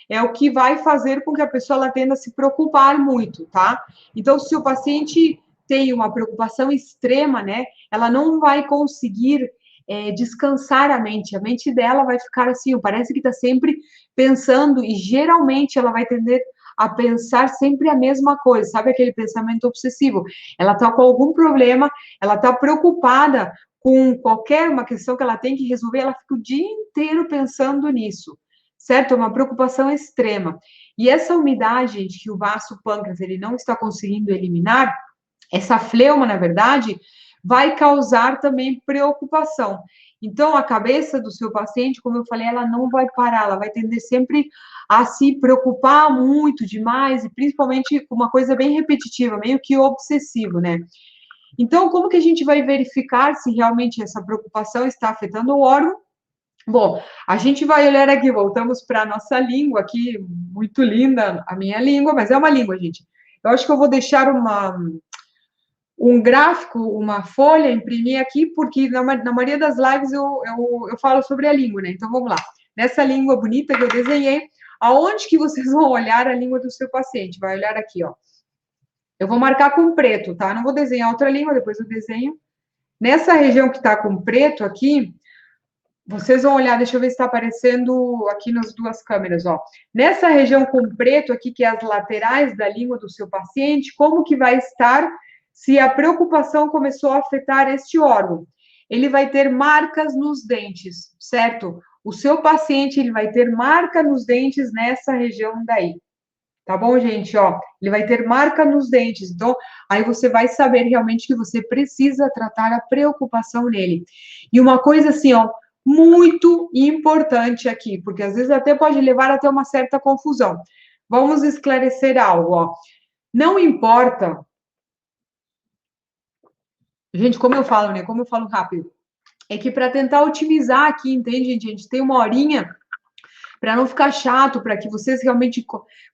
é o que vai fazer com que a pessoa ela tenda a se preocupar muito, tá? Então, se o paciente tem uma preocupação extrema, né, ela não vai conseguir descansar a mente dela vai ficar assim, parece que está sempre pensando, e geralmente ela vai tender a pensar sempre a mesma coisa, sabe aquele pensamento obsessivo? Ela está com algum problema, ela está preocupada com qualquer uma questão que ela tem que resolver, ela fica o dia inteiro pensando nisso, certo? É uma preocupação extrema. E essa umidade, gente, que o vaso pâncreas ele não está conseguindo eliminar, essa fleuma, na verdade, vai causar também preocupação. Então, a cabeça do seu paciente, como eu falei, ela não vai parar, ela vai tender sempre a se preocupar muito demais, e principalmente com uma coisa bem repetitiva, meio que obsessivo, né? Então, como que a gente vai verificar se realmente essa preocupação está afetando o órgão? Bom, a gente vai olhar aqui, voltamos para a nossa língua aqui, muito linda a minha língua, mas é uma língua, gente. Eu acho que eu vou deixar um gráfico, uma folha, imprimir aqui, porque na maioria das lives eu falo sobre a língua, né? Então, vamos lá. Nessa língua bonita que eu desenhei, aonde que vocês vão olhar a língua do seu paciente? Vai olhar aqui, ó. Eu vou marcar com preto, tá? Não vou desenhar outra língua, depois eu desenho. Nessa região que tá com preto aqui, vocês vão olhar, deixa eu ver se está aparecendo aqui nas duas câmeras, ó. Nessa região com preto aqui, que é as laterais da língua do seu paciente, como que vai estar se a preocupação começou a afetar este órgão? Ele vai ter marcas nos dentes, certo? O seu paciente, ele vai ter marca nos dentes nessa região daí. Tá bom, gente? Ó, ele vai ter marca nos dentes. Então, aí você vai saber realmente que você precisa tratar a preocupação nele. E uma coisa assim, ó, muito importante aqui, porque às vezes até pode levar até uma certa confusão. Vamos esclarecer algo, ó. Não importa. Gente, como eu falo, né? Como eu falo rápido. É que para tentar otimizar aqui, entende, gente? A gente tem uma horinha para não ficar chato, para que vocês realmente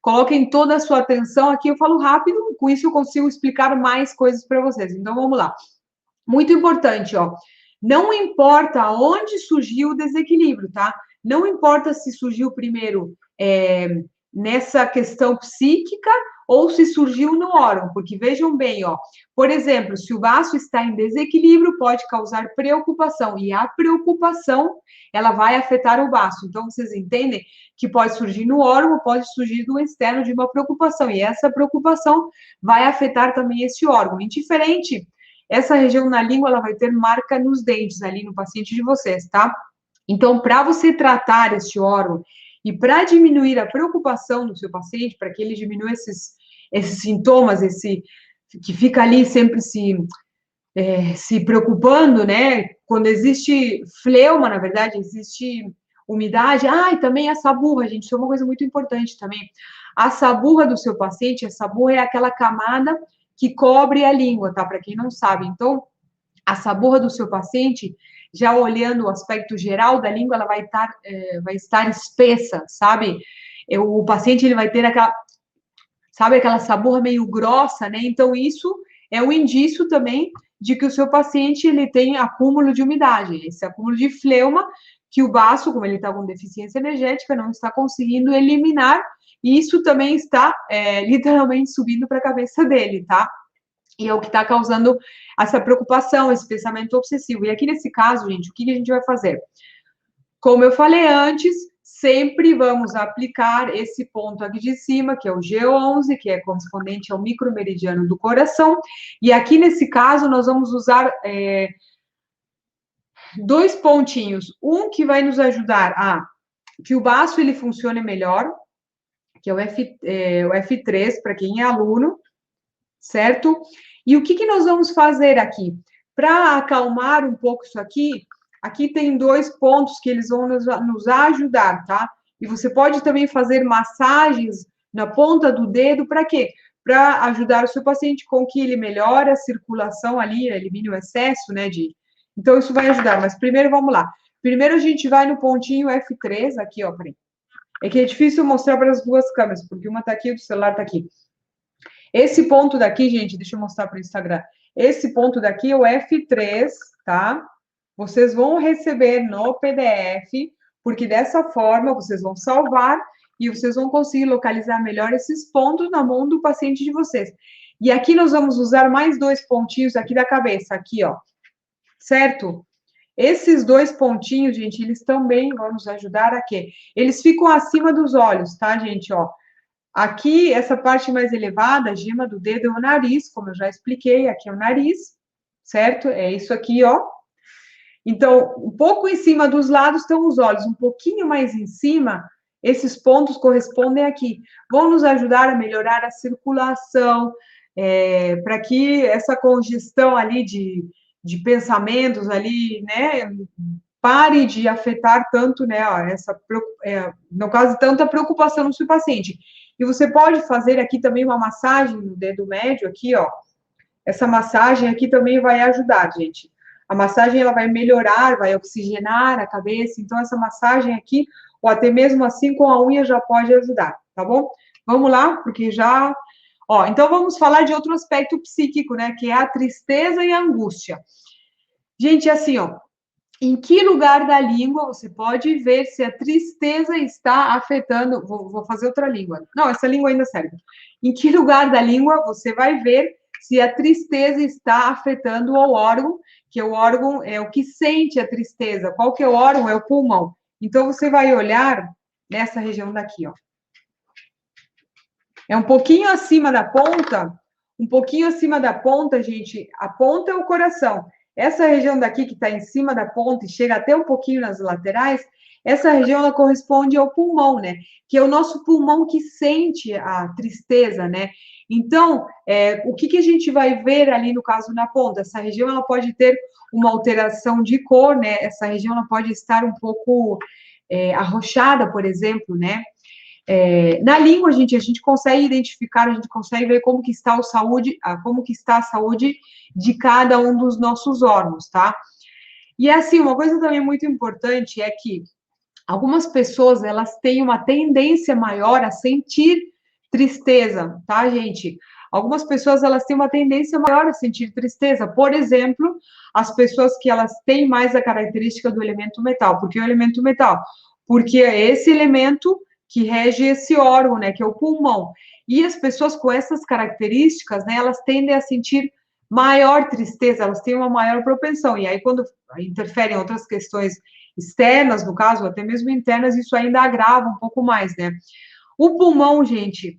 coloquem toda a sua atenção aqui. Eu falo rápido, com isso eu consigo explicar mais coisas para vocês. Então vamos lá. Muito importante, ó. Não importa onde surgiu o desequilíbrio, tá? Não importa se surgiu primeiro nessa questão psíquica ou se surgiu no órgão, porque vejam bem, ó, por exemplo, se o baço está em desequilíbrio, pode causar preocupação, e a preocupação, ela vai afetar o baço. Então, vocês entendem que pode surgir no órgão, pode surgir do externo de uma preocupação, e essa preocupação vai afetar também esse órgão. Indiferente, essa região na língua, ela vai ter marca nos dentes ali no paciente de vocês, tá? Então, para você tratar este órgão e para diminuir a preocupação do seu paciente, para que ele diminua esses sintomas, que fica ali sempre se preocupando, né? Quando existe fleuma, na verdade, existe umidade. Ah, e também a saburra, gente, isso é uma coisa muito importante também. A saburra do seu paciente, a saburra é aquela camada que cobre a língua, tá? Para quem não sabe. Então, a saburra do seu paciente, já olhando o aspecto geral da língua, ela vai estar espessa, sabe? O paciente, ele vai ter aquela saburra meio grossa, né? Então, isso é um indício também de que o seu paciente, ele tem acúmulo de umidade, esse acúmulo de fleuma, que o baço, como ele está com deficiência energética, não está conseguindo eliminar, e isso também está literalmente subindo para a cabeça dele, tá? E é o que está causando essa preocupação, esse pensamento obsessivo. E aqui nesse caso, gente, o que a gente vai fazer? Como eu falei antes, sempre vamos aplicar esse ponto aqui de cima, que é o G11, que é correspondente ao micromeridiano do coração. E aqui nesse caso, nós vamos usar dois pontinhos. Um que vai nos ajudar a que o baço ele funcione melhor, que é o F3, para quem é aluno, certo? E o que nós vamos fazer aqui? Para acalmar um pouco isso aqui, aqui tem dois pontos que eles vão nos ajudar, tá? E você pode também fazer massagens na ponta do dedo, para quê? Para ajudar o seu paciente com que ele melhore a circulação ali, elimine o excesso, né? Então, isso vai ajudar. Mas primeiro, vamos lá. Primeiro, a gente vai no pontinho F3, aqui, ó, peraí. É que é difícil mostrar para as duas câmeras, porque uma tá aqui e o celular tá aqui. Esse ponto daqui, gente, deixa eu mostrar para o Instagram. Esse ponto daqui é o F3, tá? Vocês vão receber no PDF, porque dessa forma vocês vão salvar e vocês vão conseguir localizar melhor esses pontos na mão do paciente de vocês. E aqui nós vamos usar mais dois pontinhos aqui da cabeça, aqui, ó. Certo? Esses dois pontinhos, gente, eles também vão nos ajudar a quê? Eles ficam acima dos olhos, tá, gente? Ó, aqui, essa parte mais elevada, a gema do dedo é o nariz, como eu já expliquei, aqui é o nariz, certo? É isso aqui, ó. Então, um pouco em cima dos lados estão os olhos, um pouquinho mais em cima, esses pontos correspondem aqui. Vão nos ajudar a melhorar a circulação, para que essa congestão ali de pensamentos ali, né, pare de afetar tanto, né, ó, no caso, tanta preocupação no seu paciente. E você pode fazer aqui também uma massagem no dedo médio, aqui, ó. Essa massagem aqui também vai ajudar, gente. A massagem, ela vai melhorar, vai oxigenar a cabeça. Então, essa massagem aqui, ou até mesmo assim com a unha, já pode ajudar, tá bom? Vamos lá, porque já... Ó, então, vamos falar de outro aspecto psíquico, né? Que é a tristeza e a angústia. Gente, assim, ó, em que lugar da língua você pode ver se a tristeza está afetando... Vou fazer outra língua. Não, essa língua ainda serve. Em que lugar da língua você vai ver se a tristeza está afetando o órgão, que o órgão é o que sente a tristeza. Qual que é o órgão? É o pulmão. Então, você vai olhar nessa região daqui, ó. É um pouquinho acima da ponta, um pouquinho acima da ponta, gente, a ponta é o coração. Essa região daqui que está em cima da ponta e chega até um pouquinho nas laterais, essa região ela corresponde ao pulmão, né? Que é o nosso pulmão que sente a tristeza, né? Então, o que a gente vai ver ali no caso na ponta? Essa região ela pode ter uma alteração de cor, né? Essa região ela pode estar um pouco arroxada, por exemplo, né? Na língua, gente, a gente consegue identificar, a gente consegue ver como que está como que está a saúde de cada um dos nossos órgãos, tá? E assim, uma coisa também muito importante é que algumas pessoas, elas têm uma tendência maior a sentir tristeza, tá, gente? Algumas pessoas, elas têm uma tendência maior a sentir tristeza. Por exemplo, as pessoas que elas têm mais a característica do elemento metal. Por que o elemento metal? Porque é esse elemento que rege esse órgão, né, que é o pulmão. E as pessoas com essas características, né, elas tendem a sentir maior tristeza, elas têm uma maior propensão. E aí, quando interferem outras questões externas, no caso, até mesmo internas, isso ainda agrava um pouco mais, né? O pulmão, gente,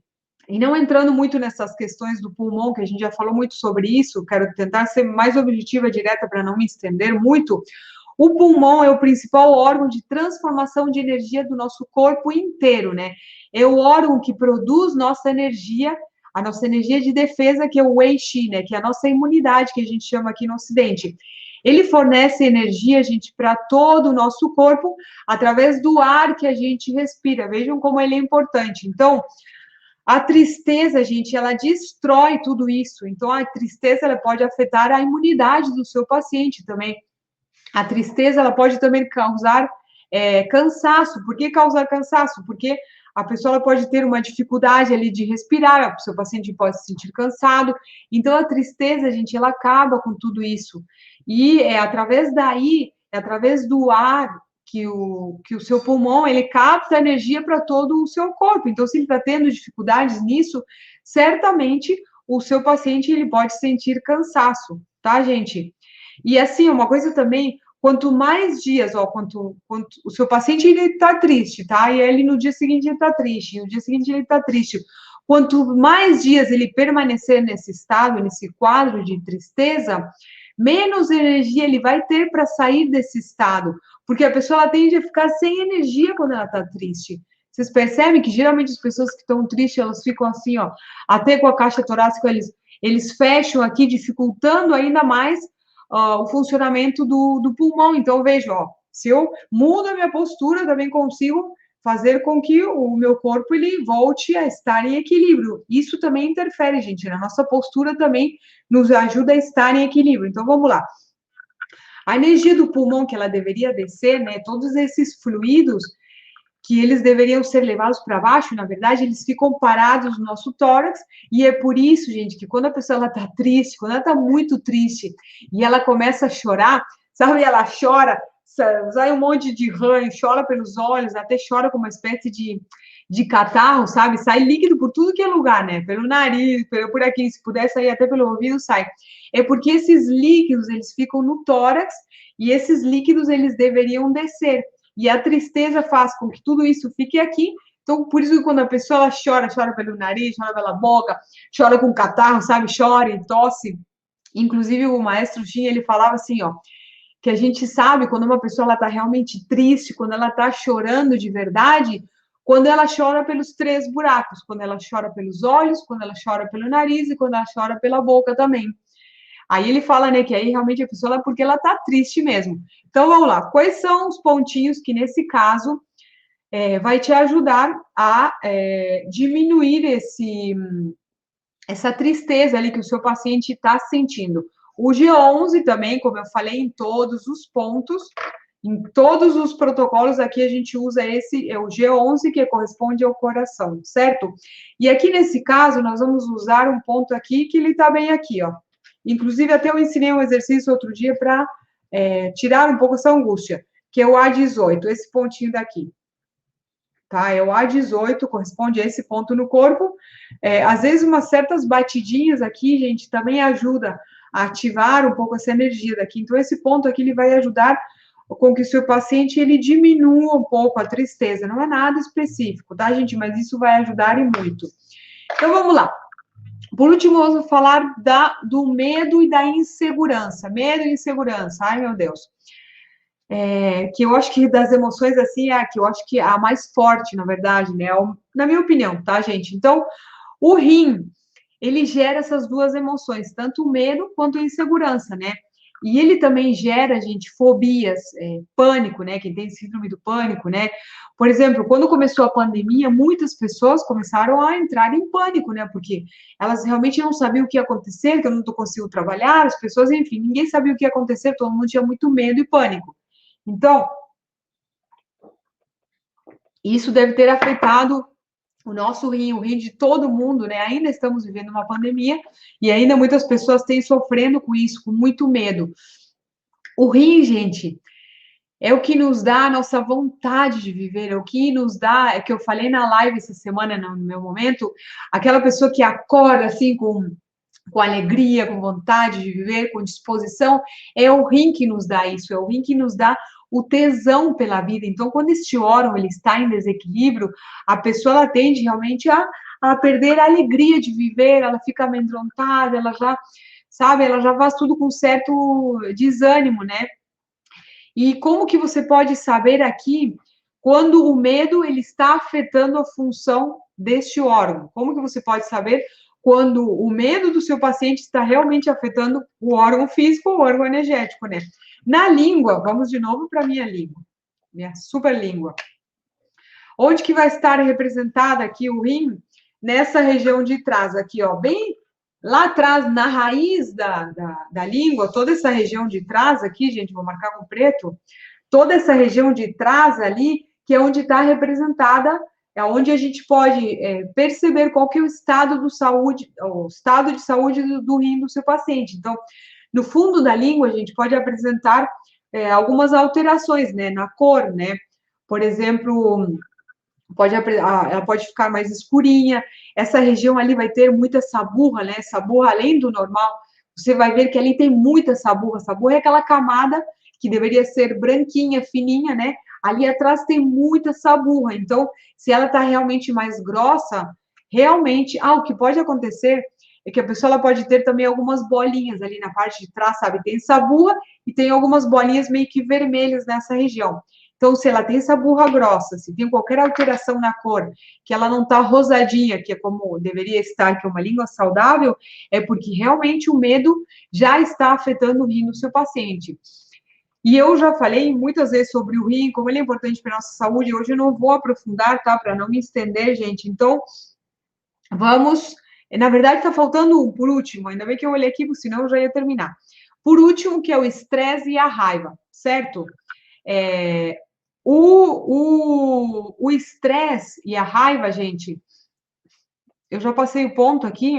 e não entrando muito nessas questões do pulmão, que a gente já falou muito sobre isso, quero tentar ser mais objetiva, direta, para não me estender muito. O pulmão é o principal órgão de transformação de energia do nosso corpo inteiro, né? É o órgão que produz nossa energia, a nossa energia de defesa, que é o Wei Qi, né? Que é a nossa imunidade, que a gente chama aqui no Ocidente. Ele fornece energia, gente, para todo o nosso corpo, através do ar que a gente respira. Vejam como ele é importante. Então, a tristeza, gente, ela destrói tudo isso. Então, a tristeza, ela pode afetar a imunidade do seu paciente também. A tristeza, ela pode também causar cansaço. Por que causar cansaço? Porque a pessoa ela pode ter uma dificuldade ali de respirar, o seu paciente pode se sentir cansado. Então, a tristeza, gente, ela acaba com tudo isso. E é através daí, é através do ar que o seu pulmão, ele capta energia para todo o seu corpo. Então, se ele está tendo dificuldades nisso, certamente o seu paciente, ele pode sentir cansaço, tá, gente? E assim, uma coisa também, quanto mais dias, ó, quanto o seu paciente ele tá triste, tá? E ele no dia seguinte ele tá triste, e no dia seguinte ele tá triste. Quanto mais dias ele permanecer nesse estado, nesse quadro de tristeza, menos energia ele vai ter para sair desse estado, porque a pessoa ela tende a ficar sem energia quando ela tá triste. Vocês percebem que geralmente as pessoas que estão tristes, elas ficam assim, ó, até com a caixa torácica, eles fecham aqui, dificultando ainda mais o funcionamento do pulmão. Então, veja, ó, se eu mudo a minha postura, também consigo fazer com que o meu corpo ele volte a estar em equilíbrio. Isso também interfere, gente, na nossa postura também nos ajuda a estar em equilíbrio. Então, vamos lá. A energia do pulmão que ela deveria descer, né, todos esses fluidos que eles deveriam ser levados para baixo, na verdade, eles ficam parados no nosso tórax, e é por isso, gente, que quando a pessoa está triste, quando ela está muito triste, e ela começa a chorar, sabe, ela chora, sai um monte de ranho, chora pelos olhos, até chora com uma espécie de catarro, sabe, sai líquido por tudo que é lugar, né, pelo nariz, por aqui, se puder sair até pelo ouvido, sai. É porque esses líquidos, eles ficam no tórax, e esses líquidos, eles deveriam descer. E a tristeza faz com que tudo isso fique aqui. Então, por isso que quando a pessoa ela chora pelo nariz, chora pela boca, chora com catarro, sabe? Chora e tosse. Inclusive, o maestro Shin, ele falava assim, ó, que a gente sabe quando uma pessoa ela está realmente triste, quando ela está chorando de verdade, quando ela chora pelos três buracos, quando ela chora pelos olhos, quando ela chora pelo nariz e quando ela chora pela boca também. Aí ele fala, né, que aí realmente a pessoa, porque ela tá triste mesmo. Então, vamos lá. Quais são os pontinhos que, nesse caso, vai te ajudar a diminuir essa tristeza ali que o seu paciente está sentindo? O G11 também, como eu falei, em todos os pontos, em todos os protocolos aqui a gente usa o G11, que corresponde ao coração, certo? E aqui nesse caso, nós vamos usar um ponto aqui que ele está bem aqui, ó. Inclusive, até eu ensinei um exercício outro dia para tirar um pouco essa angústia, que é o A18, esse pontinho daqui. Tá? É o A18, corresponde a esse ponto no corpo. Às vezes, umas certas batidinhas aqui, gente, também ajuda a ativar um pouco essa energia daqui. Então, esse ponto aqui, ele vai ajudar com que o seu paciente, ele diminua um pouco a tristeza. Não é nada específico, tá, gente? Mas isso vai ajudar e muito. Então, vamos lá. Por último, vamos falar do medo e da insegurança. Medo e insegurança. Ai, meu Deus. Que eu acho que das emoções, assim, é a que eu acho que é a mais forte, na verdade, né? Na minha opinião, tá, gente? Então, o rim, ele gera essas duas emoções, tanto o medo quanto a insegurança, né? E ele também gera, gente, fobias, pânico, né? Quem tem síndrome do pânico, né? Por exemplo, quando começou a pandemia, muitas pessoas começaram a entrar em pânico, né? Porque elas realmente não sabiam o que ia acontecer, que eu não consigo trabalhar, as pessoas, enfim, ninguém sabia o que ia acontecer, todo mundo tinha muito medo e pânico. Então, isso deve ter afetado o nosso rim, o rim de todo mundo, né? Ainda estamos vivendo uma pandemia e ainda muitas pessoas têm sofrendo com isso, com muito medo. O rim, gente, é o que nos dá a nossa vontade de viver, é o que nos dá, é que eu falei na live essa semana, no meu momento, aquela pessoa que acorda assim com alegria, com vontade de viver, com disposição, é o rim que nos dá isso, é o rim que nos dá o tesão pela vida. Então, quando este órgão ele está em desequilíbrio, a pessoa ela tende realmente a perder a alegria de viver, ela fica amedrontada, ela já, sabe, ela já faz tudo com certo desânimo, né? E como que você pode saber aqui quando o medo ele está afetando a função deste órgão? Como que você pode saber quando o medo do seu paciente está realmente afetando o órgão físico ou o órgão energético, né? Na língua, vamos de novo para a minha língua, minha super língua. Onde que vai estar representada aqui o rim? Nessa região de trás, aqui, ó, bem lá atrás, na raiz da língua, toda essa região de trás aqui, gente, vou marcar com preto, toda essa região de trás ali, que é onde está representada, é onde a gente pode perceber qual que é o estado de saúde do rim do seu paciente. Então, no fundo da língua, a gente pode apresentar algumas alterações, né, na cor, né? Por exemplo, ela pode ficar mais escurinha. Essa região ali vai ter muita saburra, né? Saburra além do normal. Você vai ver que ali tem muita saburra. Saburra é aquela camada que deveria ser branquinha, fininha, né? Ali atrás tem muita saburra. Então, se ela está realmente mais grossa, realmente, o que pode acontecer é que a pessoa ela pode ter também algumas bolinhas ali na parte de trás, sabe? Tem saburra e tem algumas bolinhas meio que vermelhas nessa região. Então, se ela tem essa burra grossa, se tem qualquer alteração na cor, que ela não está rosadinha, que é como deveria estar, que é uma língua saudável, é porque realmente o medo já está afetando o rim do seu paciente. E eu já falei muitas vezes sobre o rim, como ele é importante para a nossa saúde, hoje eu não vou aprofundar, tá? Para não me estender, gente. Então, vamos. Na verdade, está faltando um, por último, ainda bem que eu olhei aqui, porque senão eu já ia terminar. Por último, que é o estresse e a raiva, certo? O estresse e a raiva, gente, eu já passei o ponto aqui.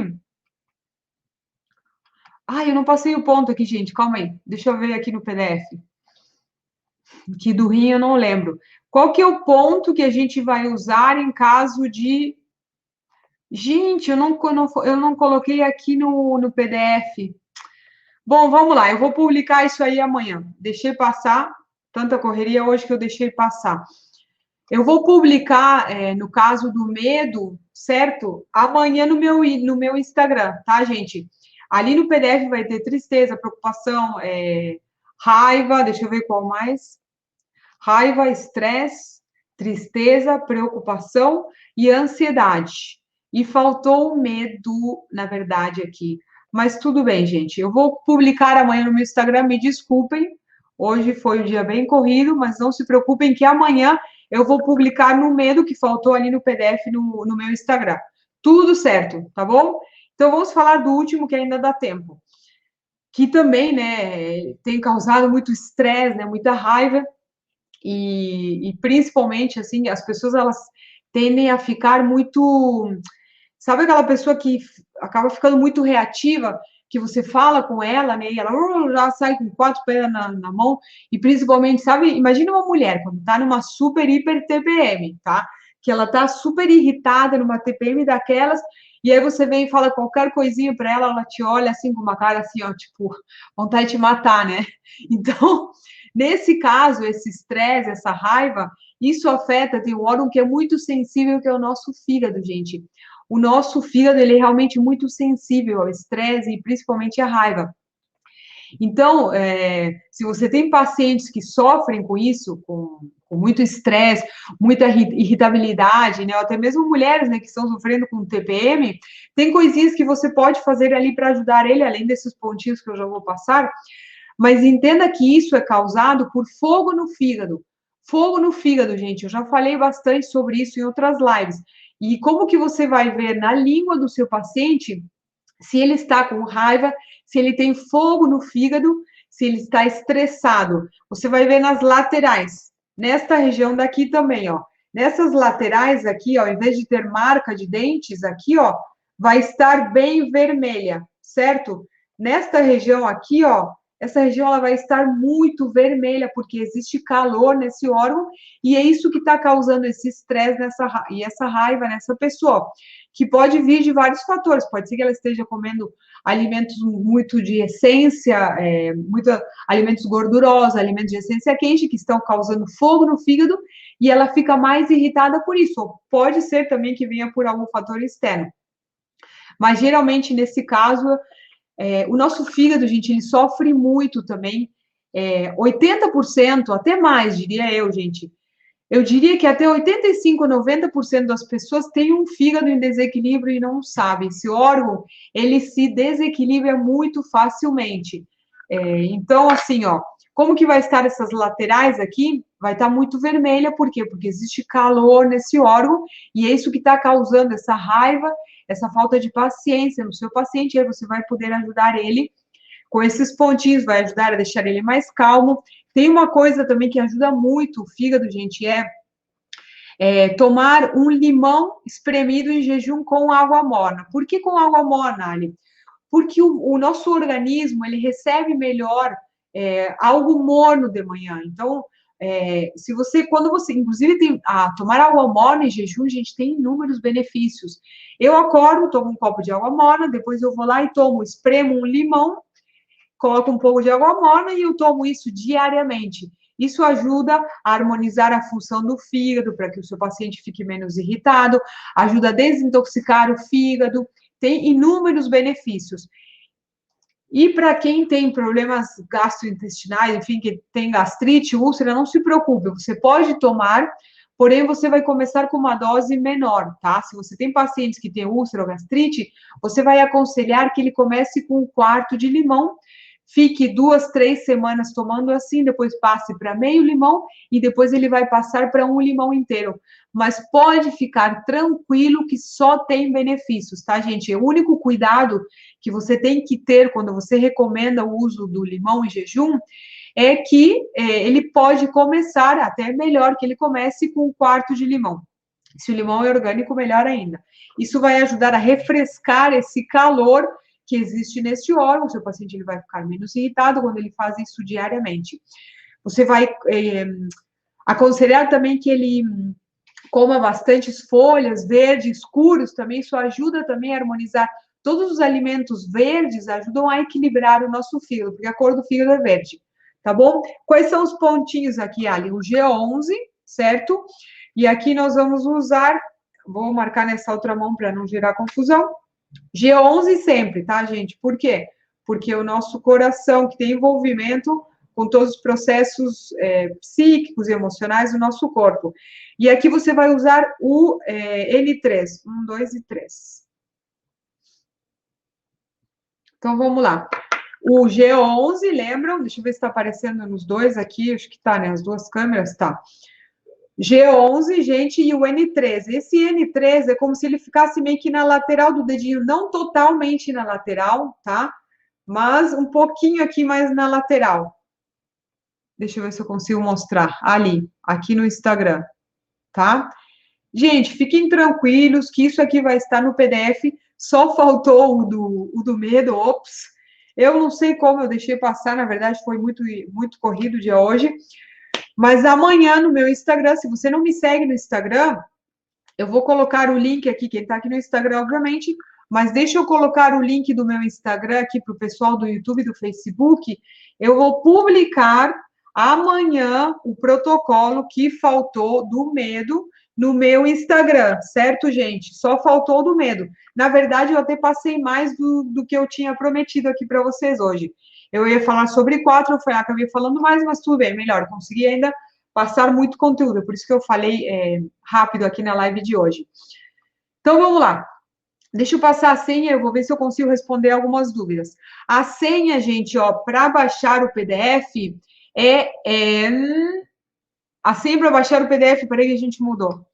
Eu não passei o ponto aqui, gente, calma aí. Deixa eu ver aqui no PDF. Que do rim eu não lembro. Qual que é o ponto que a gente vai usar em caso de... Gente, eu não coloquei aqui no PDF. Bom, vamos lá, eu vou publicar isso aí amanhã. Deixei passar, tanta correria hoje que eu deixei passar. Eu vou publicar, no caso do medo, certo? Amanhã no meu Instagram, tá, gente? Ali no PDF vai ter tristeza, preocupação, raiva, deixa eu ver qual mais. Raiva, estresse, tristeza, preocupação e ansiedade. E faltou o medo, na verdade, aqui. Mas tudo bem, gente. Eu vou publicar amanhã no meu Instagram, me desculpem. Hoje foi um dia bem corrido, mas não se preocupem que amanhã eu vou publicar no medo que faltou ali no PDF no meu Instagram. Tudo certo, tá bom? Então vamos falar do último que ainda dá tempo. Que também, né, tem causado muito estresse, né, muita raiva, e principalmente, assim, as pessoas, elas tendem a ficar muito... Sabe aquela pessoa que acaba ficando muito reativa, que você fala com ela, né, e ela já sai com quatro pedras na mão, e principalmente, sabe, imagina uma mulher, quando tá numa super, hiper TPM, tá? Que ela tá super irritada numa TPM daquelas, e aí você vem e fala qualquer coisinha para ela, ela te olha assim com uma cara assim, ó, tipo, vontade de te matar, né? Então, nesse caso, esse estresse, essa raiva, isso afeta, tem um órgão que é muito sensível, que é o nosso fígado, gente. O nosso fígado, ele é realmente muito sensível ao estresse e principalmente à raiva. Então, se você tem pacientes que sofrem com isso, com muito estresse, muita irritabilidade, né, ou até mesmo mulheres, né, que estão sofrendo com TPM, tem coisinhas que você pode fazer ali para ajudar ele, além desses pontinhos que eu já vou passar, mas entenda que isso é causado por fogo no fígado. Fogo no fígado, gente, eu já falei bastante sobre isso em outras lives. E como que você vai ver na língua do seu paciente se ele está com raiva, se ele tem fogo no fígado, se ele está estressado? Você vai ver nas laterais, nesta região daqui também, ó. Nessas laterais aqui, ó, em vez de ter marca de dentes aqui, ó, vai estar bem vermelha, certo? Nesta região aqui, ó, essa região ela vai estar muito vermelha, porque existe calor nesse órgão, e é isso que está causando esse estresse e essa raiva nessa pessoa, que pode vir de vários fatores. Pode ser que ela esteja comendo alimentos muito de essência, alimentos gordurosos, alimentos de essência quente, que estão causando fogo no fígado, e ela fica mais irritada por isso. Ou pode ser também que venha por algum fator externo. Mas, geralmente, nesse caso, o nosso fígado, gente, ele sofre muito também. 80%, até mais, diria eu, gente. Eu diria que até 85, 90% das pessoas têm um fígado em desequilíbrio e não sabem. Esse órgão, ele se desequilibra muito facilmente. Então, assim, ó, como que vai estar essas laterais aqui? Vai estar muito vermelha, por quê? Porque existe calor nesse órgão, e é isso que está causando essa raiva, essa falta de paciência no seu paciente, e aí você vai poder ajudar ele com esses pontinhos, vai ajudar a deixar ele mais calmo. Tem uma coisa também que ajuda muito o fígado, gente, tomar um limão espremido em jejum com água morna. Por que com água morna, Ali? Porque o nosso organismo, ele recebe melhor algo morno de manhã. Então, quando você, inclusive, tomar água morna em jejum, a gente tem inúmeros benefícios. Eu acordo, tomo um copo de água morna, depois eu vou lá e espremo um limão, coloco um pouco de água morna e eu tomo isso diariamente. Isso ajuda a harmonizar a função do fígado, para que o seu paciente fique menos irritado, ajuda a desintoxicar o fígado, tem inúmeros benefícios. E para quem tem problemas gastrointestinais, enfim, que tem gastrite, úlcera, não se preocupe, você pode tomar, porém você vai começar com uma dose menor, tá? Se você tem pacientes que têm úlcera ou gastrite, você vai aconselhar que ele comece com um quarto de limão, fique 2, 3 semanas tomando assim, depois passe para meio limão e depois ele vai passar para um limão inteiro. Mas pode ficar tranquilo que só tem benefícios, tá, gente? O único cuidado que você tem que ter quando você recomenda o uso do limão em jejum é que ele pode começar, até melhor que ele comece com um quarto de limão. Se o limão é orgânico, melhor ainda. Isso vai ajudar a refrescar esse calor que existe neste órgão. O seu paciente ele vai ficar menos irritado quando ele faz isso diariamente. Você vai aconselhar também que ele coma bastantes folhas verdes escuros também, isso ajuda também a harmonizar Todos os alimentos verdes ajudam a equilibrar o nosso fígado, porque a cor do fígado é verde, tá bom? Quais são os pontinhos aqui, Ali? O G11, certo? E aqui nós vamos usar, vou marcar nessa outra mão para não gerar confusão. G11 sempre, tá, gente? Por quê? Porque o nosso coração, que tem envolvimento com todos os processos psíquicos e emocionais do nosso corpo. E aqui você vai usar o N3, 1, 2 e 3. Então, vamos lá. O G11, lembram? Deixa eu ver se está aparecendo nos dois aqui, acho que está, né? As duas câmeras, tá. G11, gente, e o N3. Esse N3 é como se ele ficasse meio que na lateral do dedinho, não totalmente na lateral, tá? Mas um pouquinho aqui mais na lateral. Deixa eu ver se eu consigo mostrar. Ali, aqui no Instagram, tá? Gente, fiquem tranquilos que isso aqui vai estar no PDF. Só faltou o do medo, ops. Eu não sei como eu deixei passar, na verdade foi muito corrido o dia hoje. Mas amanhã no meu Instagram, se você não me segue no Instagram, eu vou colocar o link aqui, quem está aqui no Instagram, obviamente, mas deixa eu colocar o link do meu Instagram aqui para o pessoal do YouTube e do Facebook. Eu vou publicar amanhã o protocolo que faltou do medo no meu Instagram, certo, gente? Só faltou do medo. Na verdade, eu até passei mais do que eu tinha prometido aqui para vocês hoje. Eu ia falar sobre 4, eu acabei falando mais, mas tudo bem, melhor. Consegui ainda passar muito conteúdo, por isso que eu falei rápido aqui na live de hoje. Então, vamos lá. Deixa eu passar a senha, eu vou ver se eu consigo responder algumas dúvidas. A senha, gente, ó, para baixar o PDF a senha para baixar o PDF, peraí que a gente mudou.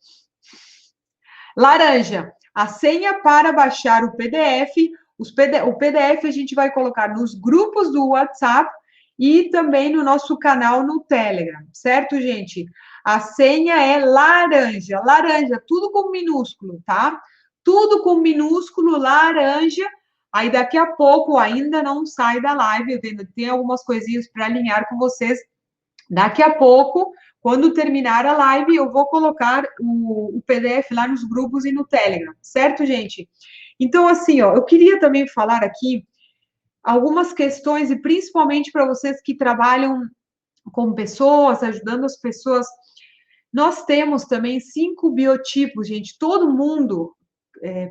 Laranja. A senha para baixar o PDF, o PDF a gente vai colocar nos grupos do WhatsApp e também no nosso canal no Telegram, certo, gente? A senha é laranja, laranja, tudo com minúsculo, tá? Tudo com minúsculo, laranja. Aí daqui a pouco, ainda não sai da live, eu tenho algumas coisinhas para alinhar com vocês. Daqui a pouco, quando terminar a live, eu vou colocar o PDF lá nos grupos e no Telegram, certo, gente? Então, assim, ó, eu queria também falar aqui algumas questões, e principalmente para vocês que trabalham com pessoas, ajudando as pessoas. Nós temos também 5 biotipos, gente. Todo mundo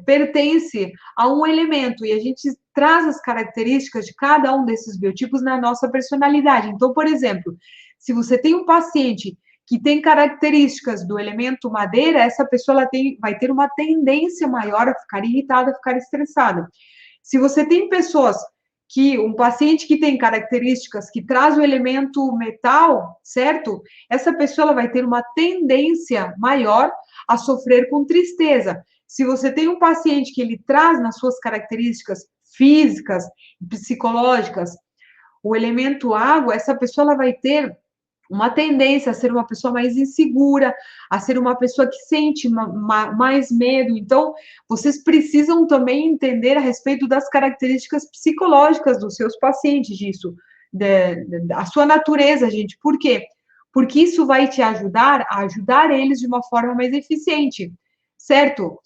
pertence a um elemento, e a gente traz as características de cada um desses biotipos na nossa personalidade. Então, por exemplo, se você tem um paciente que tem características do elemento madeira, essa pessoa vai ter uma tendência maior a ficar irritada, a ficar estressada. Se você tem um paciente que tem características que traz o elemento metal, certo? Essa pessoa vai ter uma tendência maior a sofrer com tristeza. Se você tem um paciente que ele traz nas suas características físicas, psicológicas, o elemento água, essa pessoa ela vai ter uma tendência a ser uma pessoa mais insegura, a ser uma pessoa que sente mais medo. Então, vocês precisam também entender a respeito das características psicológicas dos seus pacientes, disso, a sua natureza, gente. Por quê? Porque isso vai te ajudar a ajudar eles de uma forma mais eficiente, certo?